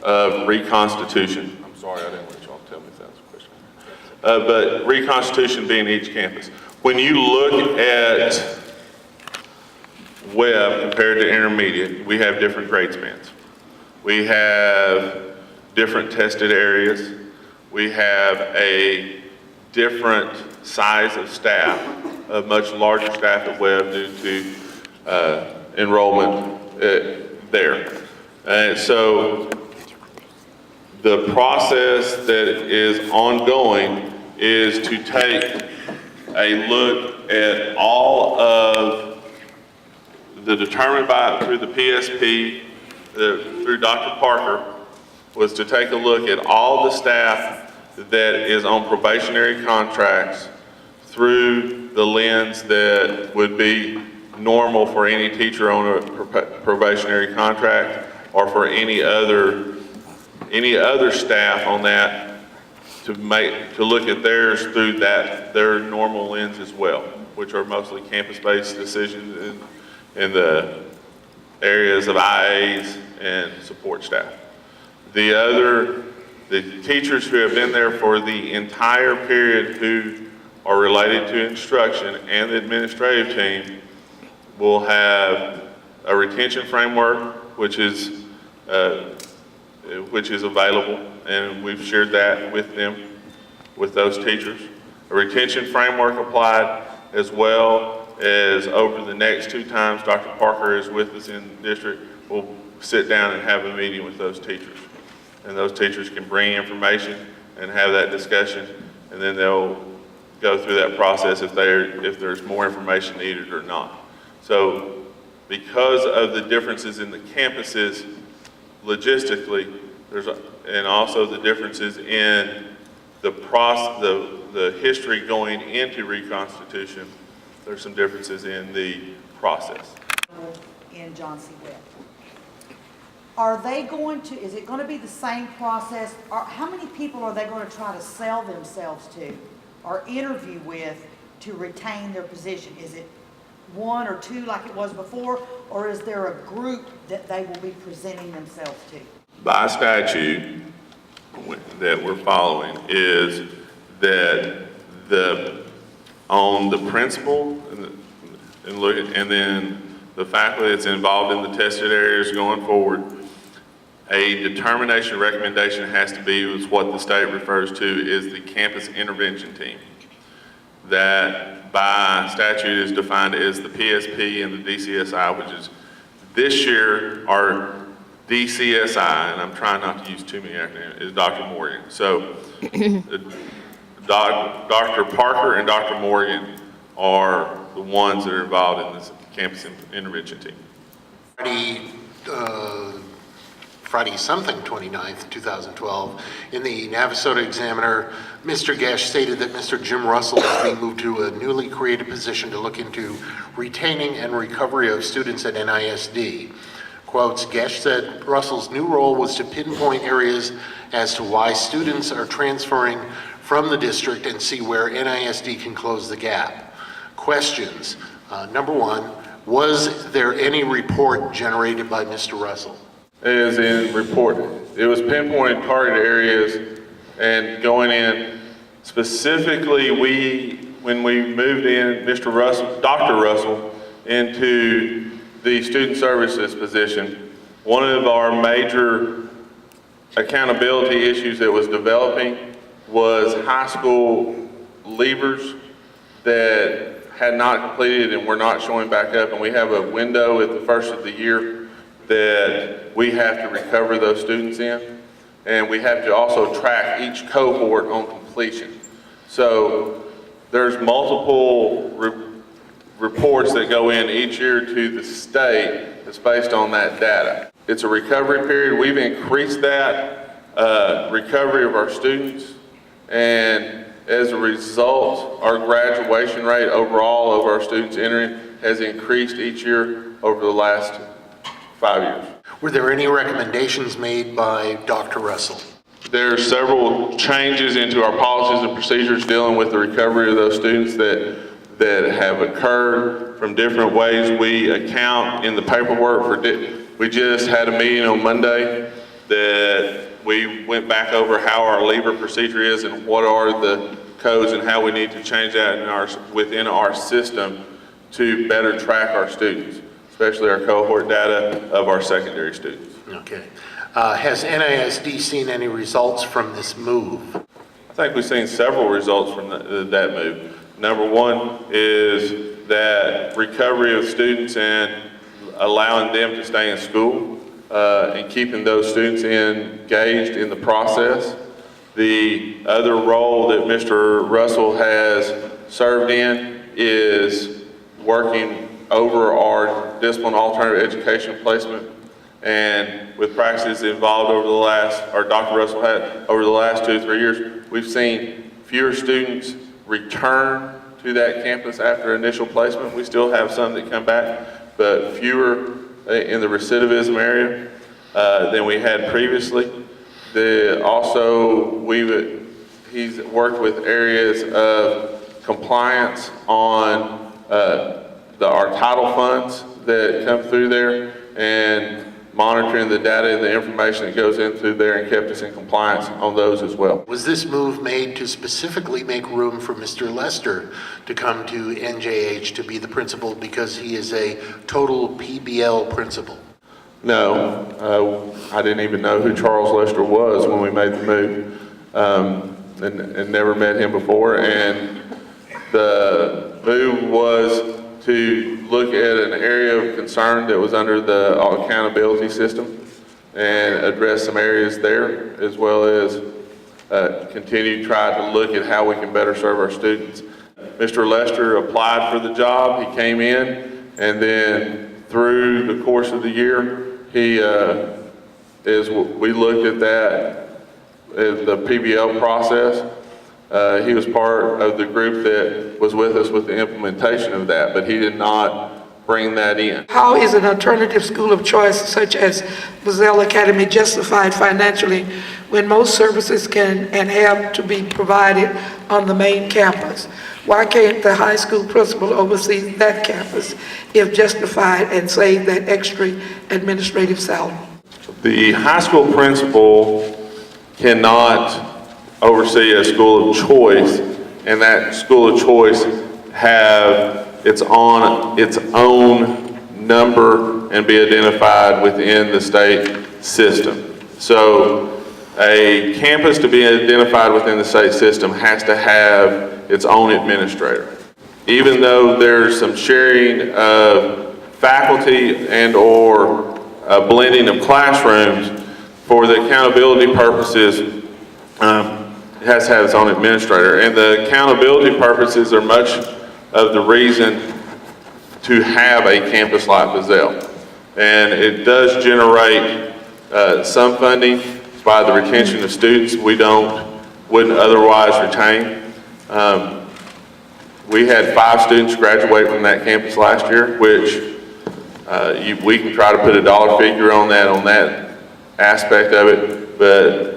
of reconstitution. I'm sorry, I didn't want y'all to tell me if that was a question. But reconstitution being each campus. When you look at web compared to intermediate, we have different grade spans. We have different tested areas. We have a different size of staff, a much larger staff at web due to enrollment there. And so the process that is ongoing is to take a look at all of the determined through the PSP, through Dr. Parker, was to take a look at all the staff that is on probationary contracts through the lens that would be normal for any teacher on a probationary contract, or for any other staff on that, to look at theirs through their normal lens as well, which are mostly campus-based decisions in the areas of IAs and support staff. The teachers who have been there for the entire period who are related to instruction and the administrative team will have a retention framework, which is available, and we've shared that with them, with those teachers. A retention framework applied, as well as over the next 2 times Dr. Parker is with us in the district, we'll sit down and have a meeting with those teachers. And those teachers can bring information and have that discussion, and then they'll go through that process if there's more information needed or not. So because of the differences in the campuses logistically, and also the differences in the history going into reconstitution, there's some differences in the process. In John C. Webb. Are they going to, is it going to be the same process? How many people are they going to try to sell themselves to or interview with to retain their position? Is it 1 or 2 like it was before, or is there a group that they will be presenting themselves to? By ttute that we're following is that on the principal and then the faculty that's involved in the tested areas going forward, a determination recommendation has to be, is what the state refers to is the campus intervention team. That by statute is defined as the PSP and the DCSI, which is this year our DCSI, and I'm trying not to use too many acronyms, is Dr. Morgan. So Dr. Parker and Dr. Morgan are the ones that are involved in this campus intervention team. Friday something, 29th, 2012, in the Navasota Examiner, Mr. Gesh stated that Mr. Jim Russell is being moved to a newly created position to look into retaining and recovery of students at NISD. Quotes, Gesh said Russell's new role was to pinpoint areas as to why students are transferring from the district and see where NISD can close the gap. Questions. Number one, was there any report generated by Mr. Russell? As in reporting. It was pinpointing target areas and going in. Specifically, when we moved in Dr. Russell into the student services position, one of our major accountability issues that was developing was high school leavers that had not completed and were not showing back up, and we have a window at the first of the year that we have to recover those students in, and we have to also track each cohort on completion. So there's multiple reports that go in each year to the state that's based on that data. It's a recovery period. We've increased that recovery of our students, and as a result, our graduation rate overall of our students entering has increased each year over the last 5 years. Were there any recommendations made by Dr. Russell? There are several changes into our policies and procedures dealing with the recovery of those students that have occurred from different ways we account in the paperwork. We just had a meeting on Monday that we went back over how our leaver procedure is and what are the codes and how we need to change that within our system to better track our students, especially our cohort data of our secondary students. Okay. Has NISD seen any results from this move? I think we've seen several results from that move. Number one is that recovery of students and allowing them to stay in school and keeping those students engaged in the process. The other role that Mr. Russell has served in is working over our discipline alternative education placement, and with practices involved over the last, or Dr. Russell had over the last 2 or 3 years, we've seen fewer students return to that campus after initial placement. We still have some that come back, but fewer in the recidivism area than we had previously. He's worked with areas of compliance on our title funds that come through there and monitoring the data and the information that goes in through there and kept us in compliance on those as well. Was this move made to specifically make room for Mr. Lester to come to NJH to be the principal because he is a total PBL principal? No, I didn't even know who Charles Lester was when we made the move, and never met him before. And the move was to look at an area of concern that was under the accountability system and address some areas there, as well as continue to try to look at how we can better serve our students. Mr. Lester applied for the job. He came in, and then through the course of the year, we looked at that as the PBL process. He was part of the group that was with us with the implementation of that, but he did not bring that in. How is an alternative school of choice such as Moselle Academy justified financially when most services can and have to be provided on the main campus? Why can't the high school principal oversee that campus if justified and save that extra administrative salary? The high school principal cannot oversee a school of choice, and that school of choice have its own number and be identified within the state system. So a campus to be identified within the state system has to have its own administrator. Even though there's some sharing of faculty and or a blending of classrooms, for the accountability purposes, it has to have its own administrator. And the accountability purposes are much of the reason to have a campus like Bazell. And it does generate some funding by the retention of students wouldn't otherwise retain. We had 5 students graduate from that campus last year, which we can try to put a dollar figure on that aspect of it, but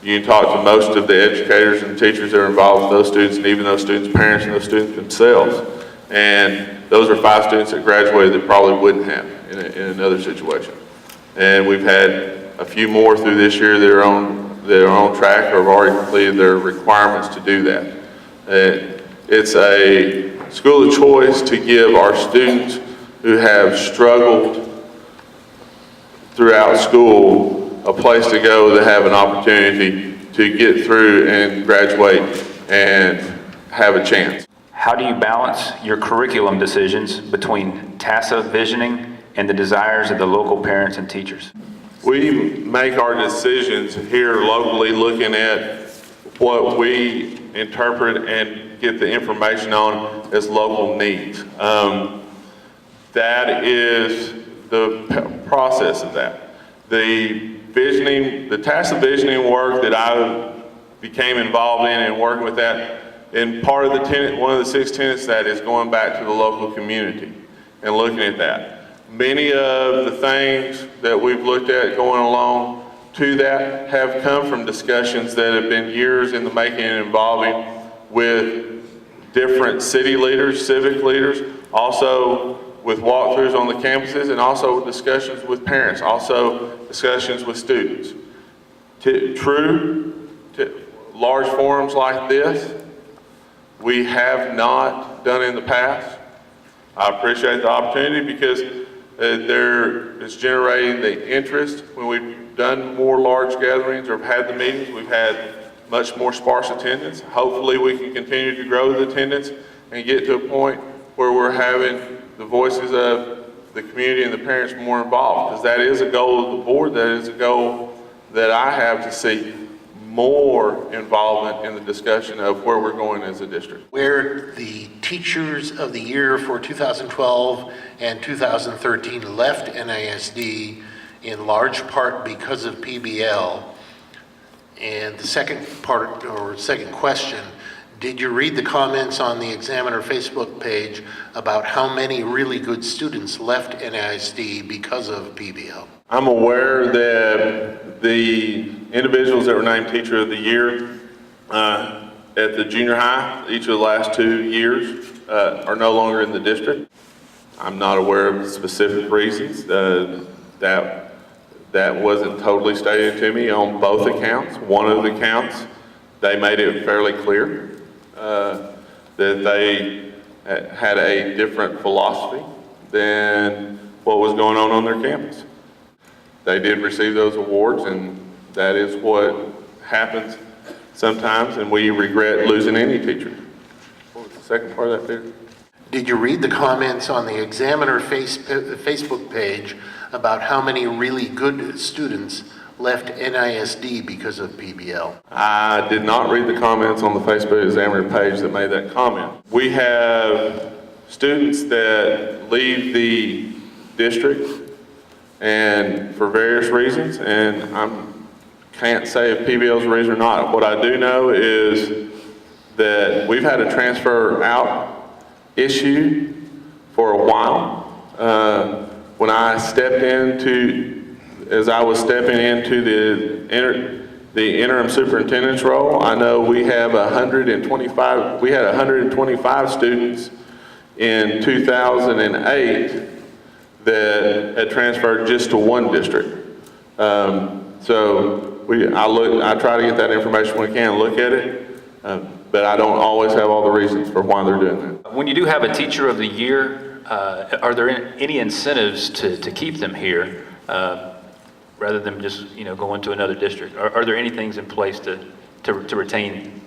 you can talk to most of the educators and teachers that are involved with those students, and even those students' parents and those students themselves. And those are 5 students that graduated that probably wouldn't have in another situation. And we've had a few more through this year that are on track or have already completed their requirements to do that. It's a school of choice to give our students who have struggled throughout school a place to go that have an opportunity to get through and graduate and have a chance. How do you balance your curriculum decisions between TASA visioning and the desires of the local parents and teachers? We make our decisions here locally looking at what we interpret and get the information on as local needs. That is the process of that. The TASA visioning work that I became involved in and working with that, and part of one of the 6 tenets that is going back to the local community and looking at that. Many of the things that we've looked at going along to that have come from discussions that have been years in the making and involving with different city leaders, civic leaders, also with walkthroughs on the campuses, and also discussions with parents, also discussions with students. Large forums like this, we have not done in the past. I appreciate the opportunity because it's generating the interest. When we've done more large gatherings or had the meetings, we've had much more sparse attendance. Hopefully we can continue to grow the attendance and get to a point where we're having the voices of the community and the parents more involved, because that is a goal of the board, that is a goal that I have to see more involvement in the discussion of where we're going as a district. Where the Teachers of the Year for 2012 and 2013 left NISD in large part because of PBL. And the second part, or second question, did you read the comments on the Examiner Facebook page about how many really good students left NISD because of PBL? I'm aware that the individuals that were named Teacher of the Year at the junior high, each of the last 2 years, are no longer in the district. I'm not aware of specific reasons. That wasn't totally stated to me on both accounts. One of the accounts, they made it fairly clear that they had a different philosophy than what was going on their campus. They did receive those awards, and that is what happens sometimes, and we regret losing any teacher. What was the second part of that, Peter? Did you read the comments on the Examiner Facebook page about how many really good students left NISD because of PBL? I did not read the comments on the Facebook Examiner page that made that comment. We have students that leave the district and for various reasons, and I can't say if PBL is a reason or not. What I do know is that we've had a transfer out issue for a while. When I was stepping into the interim superintendent's role, I know we had 125 students in 2008 that had transferred just to one district. So I try to get that information when I can, look at it, but I don't always have all the reasons for why they're doing that. When you do have a Teacher of the Year, are there any incentives to keep them here rather than just going to another district? Are there any things in place to retain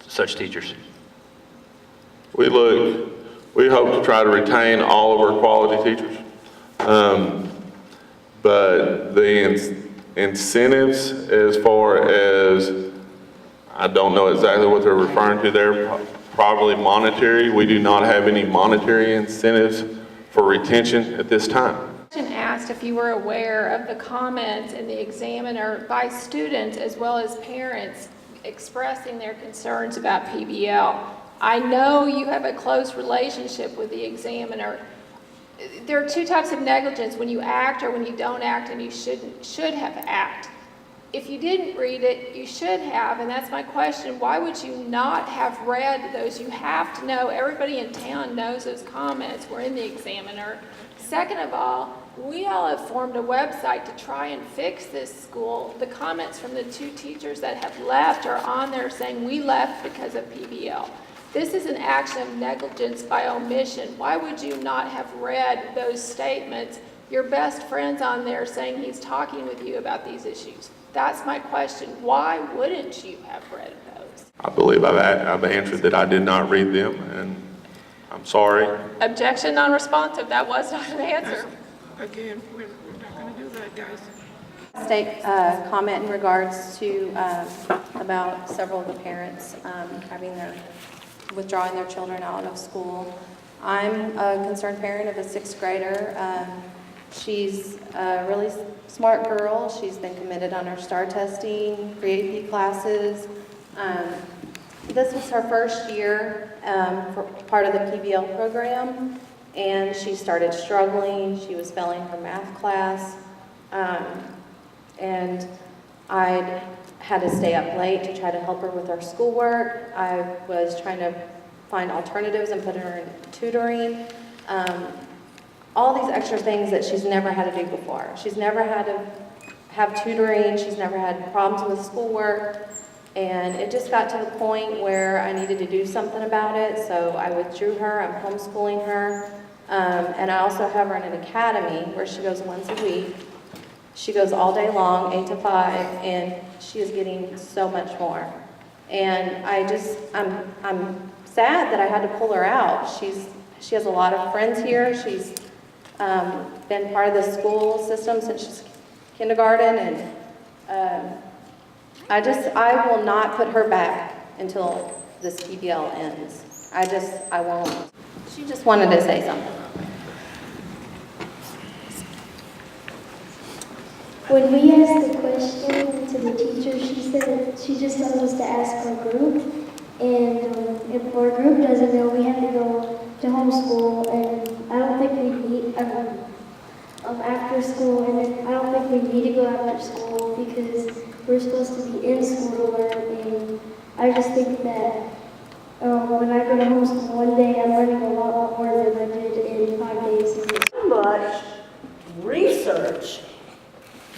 such teachers? We hope to try to retain all of our quality teachers. But the incentives, as far as, I don't know exactly what they're referring to there, probably monetary. We do not have any monetary incentives for retention at this time. Asked if you were aware of the comments in the Examiner by students as well as parents expressing their concerns about PBL. I know you have a close relationship with the Examiner. There are two types of negligence, when you act or when you don't act, and you should have acted. If you didn't read it, you should have, and that's my question. Why would you not have read those? You have to know. Everybody in town knows those comments were in the Examiner. Second of all, we all have formed a website to try and fix this school. The comments from the two teachers that have left are on there saying we left because of PBL. This is an action of negligence by omission. Why would you not have read those statements? Your best friend's on there saying he's talking with you about these issues. That's my question. Why wouldn't you have read those? I believe I've answered that I did not read them, and I'm sorry. Objection, non-responsive. That was not an answer. Again, we're not going to do that, guys. State comment in regards to about several of the parents withdrawing their children out of school. I'm a concerned parent of a 6th grader. She's a really smart girl. She's been committed on her STAR testing, pre-AP classes. This was her first year for part of the PBL program, and she started struggling. She was failing her math class, and I had to stay up late to try to help her with her schoolwork. I was trying to find alternatives and put her in tutoring. All these extra things that she's never had to do before. She's never had to have tutoring. She's never had problems with schoolwork. And it just got to the point where I needed to do something about it, so I withdrew her. I'm homeschooling her. And I also have her in an academy where she goes once a week. She goes all day long, 8 to 5, and she is getting so much more. And I'm sad that I had to pull her out. She has a lot of friends here. She's been part of the school system since she's kindergarten, and I will not put her back until this PBL ends. I won't. She just wanted to say something. When we asked the question to the teacher, she said she just told us to ask our group, and if our group doesn't know, we have to go to homeschool, and I don't think we need after school, and then I don't think we need to go after school because we're supposed to be in school to learn, and I just think that when I go to homeschool one day, I'm learning a lot more than I did in 5 days. How much research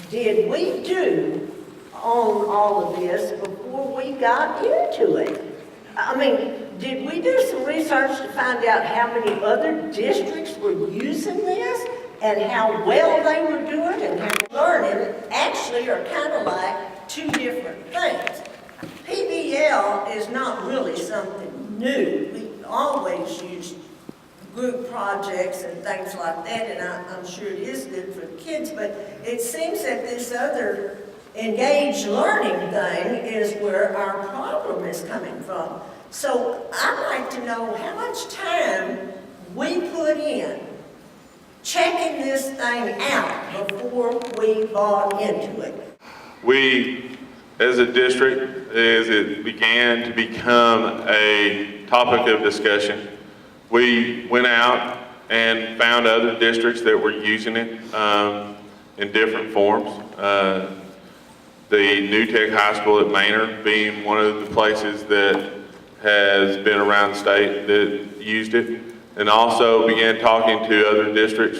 did we do on all of this before we got into it? I mean, did we do some research to find out how many other districts were using this and how well they were doing and how learning actually are kind of like two different things? PBL is not really something new. We always used group projects and things like that, and I'm sure it is good for the kids, but it seems that this other engaged learning thing is where our problem is coming from. So I'd like to know how much time we put in checking this thing out before we bought into it. We, as a district, as it began to become a topic of discussion, we went out and found other districts that were using it in different forms. The New Tech High School at Maynard being one of the places that has been around the state that used it, and also began talking to other districts,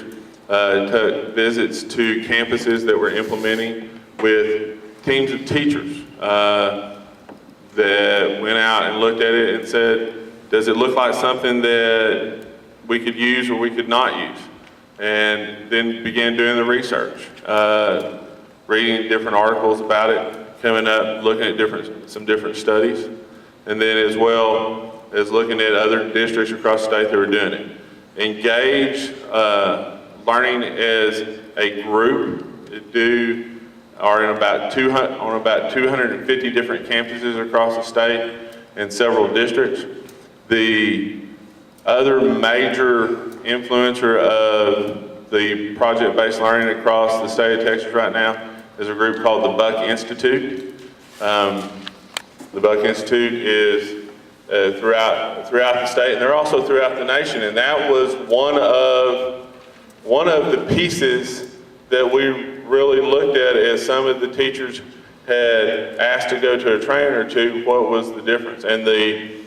took visits to campuses that were implementing with teams of teachers that went out and looked at it and said, does it look like something that we could use or we could not use? And then began doing the research, reading different articles about it, coming up, looking at some different studies, and then as well as looking at other districts across the state that were doing it. Engage learning as a group are on about 250 different campuses across the state and several districts. The other major influencer of the project-based learning across the state of Texas right now is a group called the Buck Institute. The Buck Institute is throughout the state, and they're also throughout the nation. And that was one of the pieces that we really looked at as some of the teachers had asked to go to a training or two, what was the difference? And the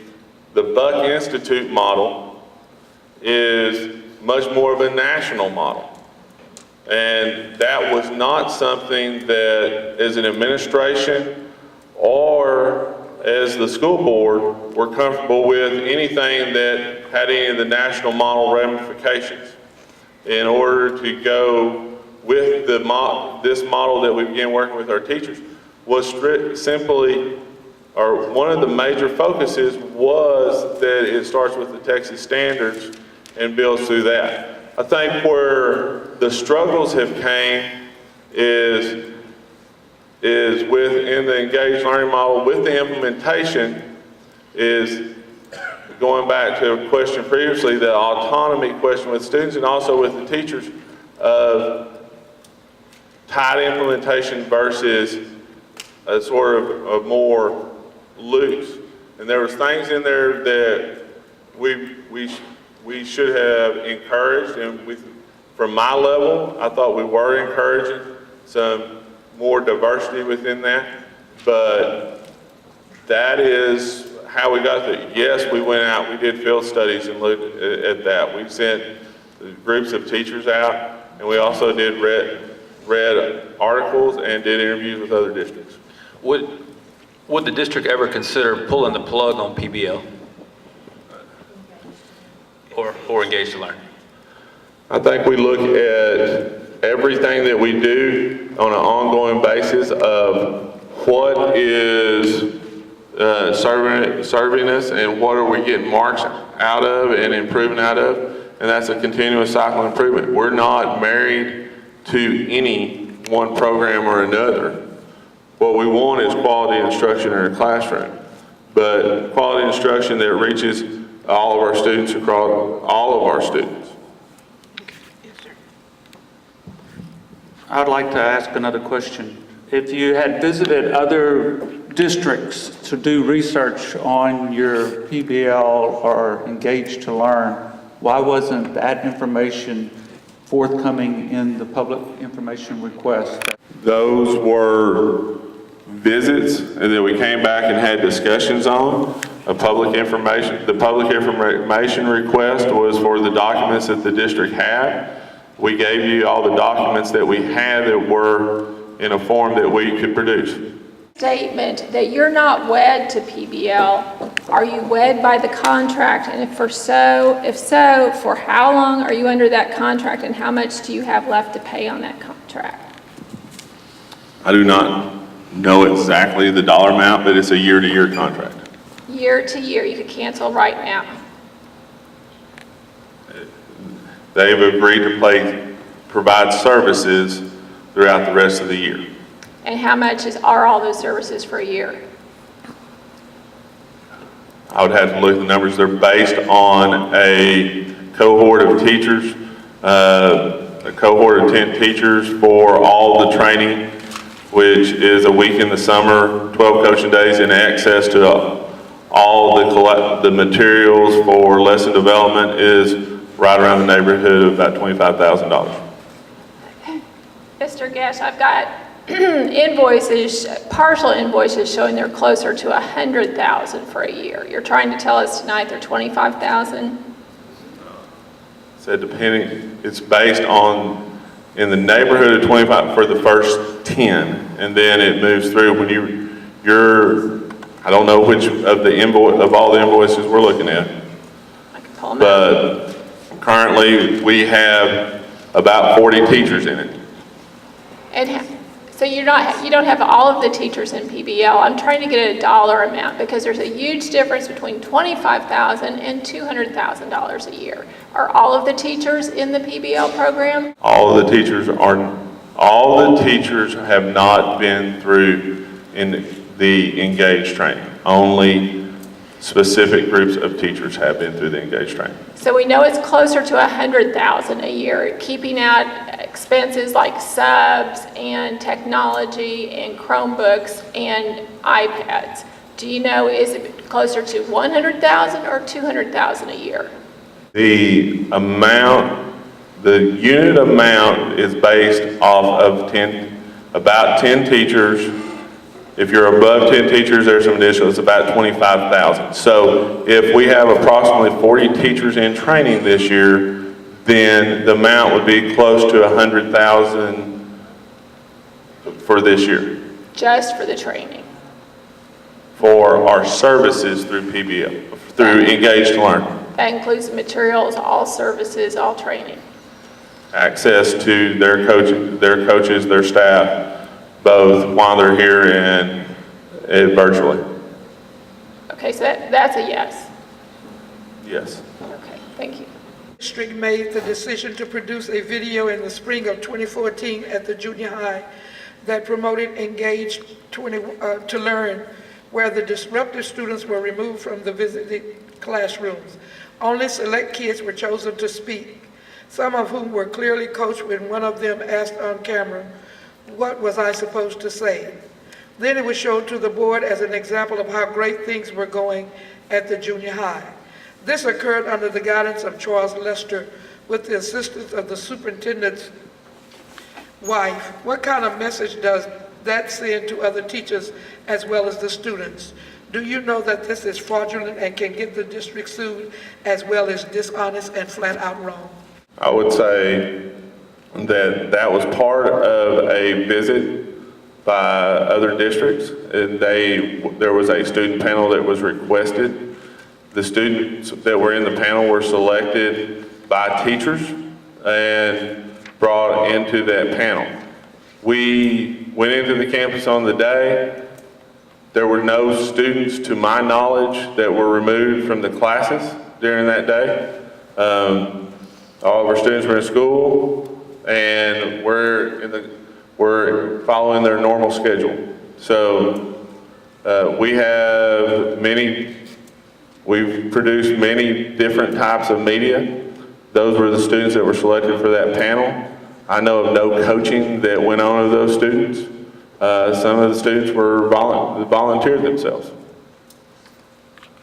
Buck Institute model is much more of a national model. And that was not something that as an administration or as the school board were comfortable with anything that had any of the national model ramifications. In order to go with this model that we began working with our teachers was simply, or one of the major focuses was that it starts with the Texas standards and builds through that. I think where the struggles have came is within the engaged learning model with the implementation is going back to a question previously, the autonomy question with students and also with the teachers of tight implementation versus a sort of a more loose. And there was things in there that we should have encouraged, and from my level, I thought we were encouraging some more diversity within that, but that is how we got there. Yes, we went out, we did field studies and looked at that. We sent groups of teachers out, and we also did read articles and did interviews with other districts. Would the district ever consider pulling the plug on PBL or Engage to Learn? I think we look at everything that we do on an ongoing basis of what is serving us and what are we getting marks out of and improving out of, and that's a continuous cycle of improvement. We're not married to any one program or another. What we want is quality instruction in our classroom, but quality instruction that reaches all of our students across all of our students. I'd like to ask another question. If you had visited other districts to do research on your PBL or Engage to Learn, why wasn't that information forthcoming in the public information request? Those were visits that we came back and had discussions on. The public information request was for the documents that the district had. We gave you all the documents that we had that were in a form that we could produce. Statement that you're not wed to PBL. Are you wed by the contract? And if so, for how long are you under that contract and how much do you have left to pay on that contract? I do not know exactly the dollar amount, but it's a year-to-year contract. Year to year, you could cancel right now. They've agreed to provide services throughout the rest of the year. And how much are all those services for a year? I would have to look at the numbers. They're based on a cohort of teachers, a cohort of 10 teachers for all the training, which is a week in the summer, 12 coaching days, and access to all the materials for lesson development is right around the neighborhood of about $25,000. Mr. Gash, I've got invoices, partial invoices showing they're closer to $100,000 for a year. You're trying to tell us tonight they're $25,000? So depending, it's based on in the neighborhood of 25 for the first 10, and then it moves through when you're I don't know which of all the invoices we're looking at, I can pull them but out. currently we have about 40 teachers in it. And so you don't have all of the teachers in PBL. I'm trying to get a dollar amount because there's a huge difference between $25,000 and $200,000 a year. Are all of the teachers in the PBL program? All the teachers have not been through in the Engage training. Only specific groups of teachers have been through the Engage training. So we know it's closer to 100,000 a year, keeping out expenses like subs and technology and Chromebooks and iPads. Do you know, is it closer to 100,000 or 200,000 a year? The unit amount is based off of about 10 teachers. If you're above 10 teachers, there's some additional, it's about 25,000. So if we have approximately 40 teachers in training this year, then the amount would be close to 100,000 for this year. Just for the training? For our services through PBL, through Engage to Learn. That includes materials, all services, all training. Access to their coaches, their staff, both while they're here and virtually. Okay, so that's a yes. Yes. Okay, thank you. The district made the decision to produce a video in the spring of 2014 at the junior high that promoted Engage to Learn, where the disruptive students were removed from the visiting classrooms. Only select kids were chosen to speak, some of whom were clearly coached when one of them asked on camera, "What was I supposed to say?" Then it was shown to the board as an example of how great things were going at the junior high. This occurred under the guidance of Charles Lester with the assistance of the superintendent's wife. What kind of message does that send to other teachers as well as the students? Do you know that this is fraudulent and can get the district sued as well as dishonest and flat out wrong? I would say that was part of a visit by other districts, and there was a student panel that was requested. The students that were in the panel were selected by teachers and brought into that panel. We went into the campus on the day. There were no students, to my knowledge, that were removed from the classes during that day. All of our students were in school, and we're following their normal schedule. So we've produced many different types of media. Those were the students that were selected for that panel. I know of no coaching that went on with those students. Some of the students were volunteered themselves.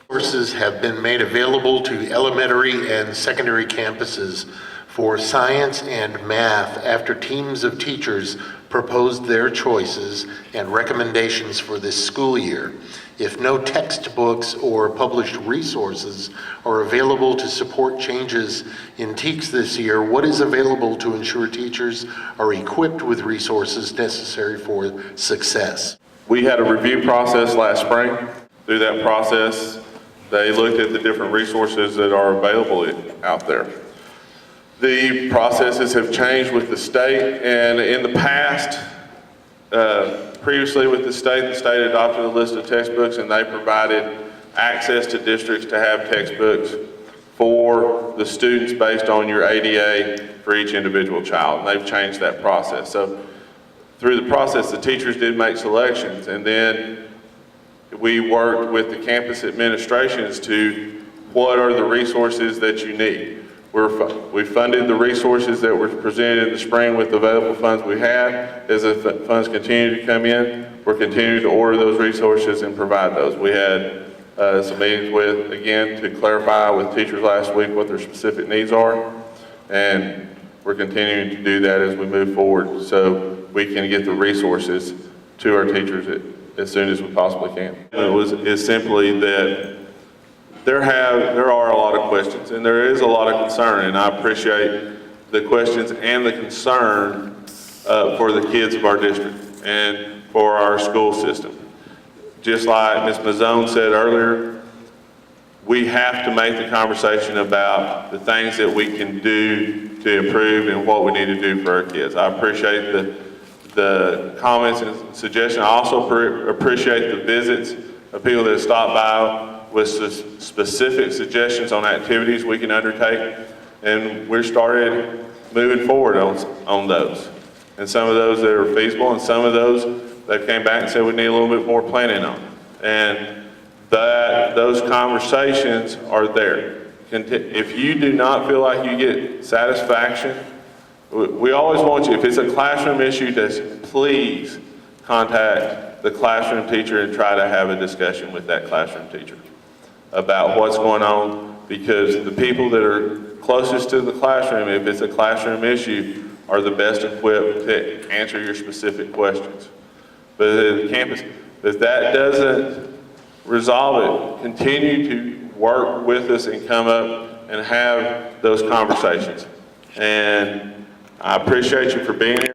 Resources have been made available to elementary and secondary campuses for science and math after teams of teachers proposed their choices and recommendations for this school year. If no textbooks or published resources are available to support changes in TEKS this year, what is available to ensure teachers are equipped with resources necessary for success? We had a review process last spring. Through that process, they looked at the different resources that are available out there. The processes have changed with the state, and in the past, previously with the state adopted a list of textbooks, and they provided access to districts to have textbooks for the students based on your ADA for each individual child, and they've changed that process. So through the process, the teachers did make selections, and then we worked with the campus administrations to what are the resources that you need. We funded the resources that were presented in the spring with available funds we had. As the funds continue to come in, we're continuing to order those resources and provide those. We had some meetings to clarify with teachers last week what their specific needs are, and we're continuing to do that as we move forward so we can get the resources to our teachers as soon as we possibly can. Is simply that there are a lot of questions, and there is a lot of concern, and I appreciate the questions and the concern for the kids of our district and for our school system. Just like Ms. Mazzone said earlier, we have to make the conversation about the things that we can do to improve and what we need to do for our kids. I appreciate the comments and suggestions. I also appreciate the visits of people that stop by with specific suggestions on activities we can undertake, and we started moving forward on those. And some of those that are feasible, and some of those that came back and said we need a little bit more planning on. And that those conversations are there. If you do not feel like you get satisfaction, we always want you, if it's a classroom issue, just please contact the classroom teacher and try to have a discussion with that classroom teacher about what's going on, because the people that are closest to the classroom, if it's a classroom issue, are the best equipped to answer your specific questions. But at the campus, if that doesn't resolve it, continue to work with us and come up and have those conversations. And I appreciate you for being here.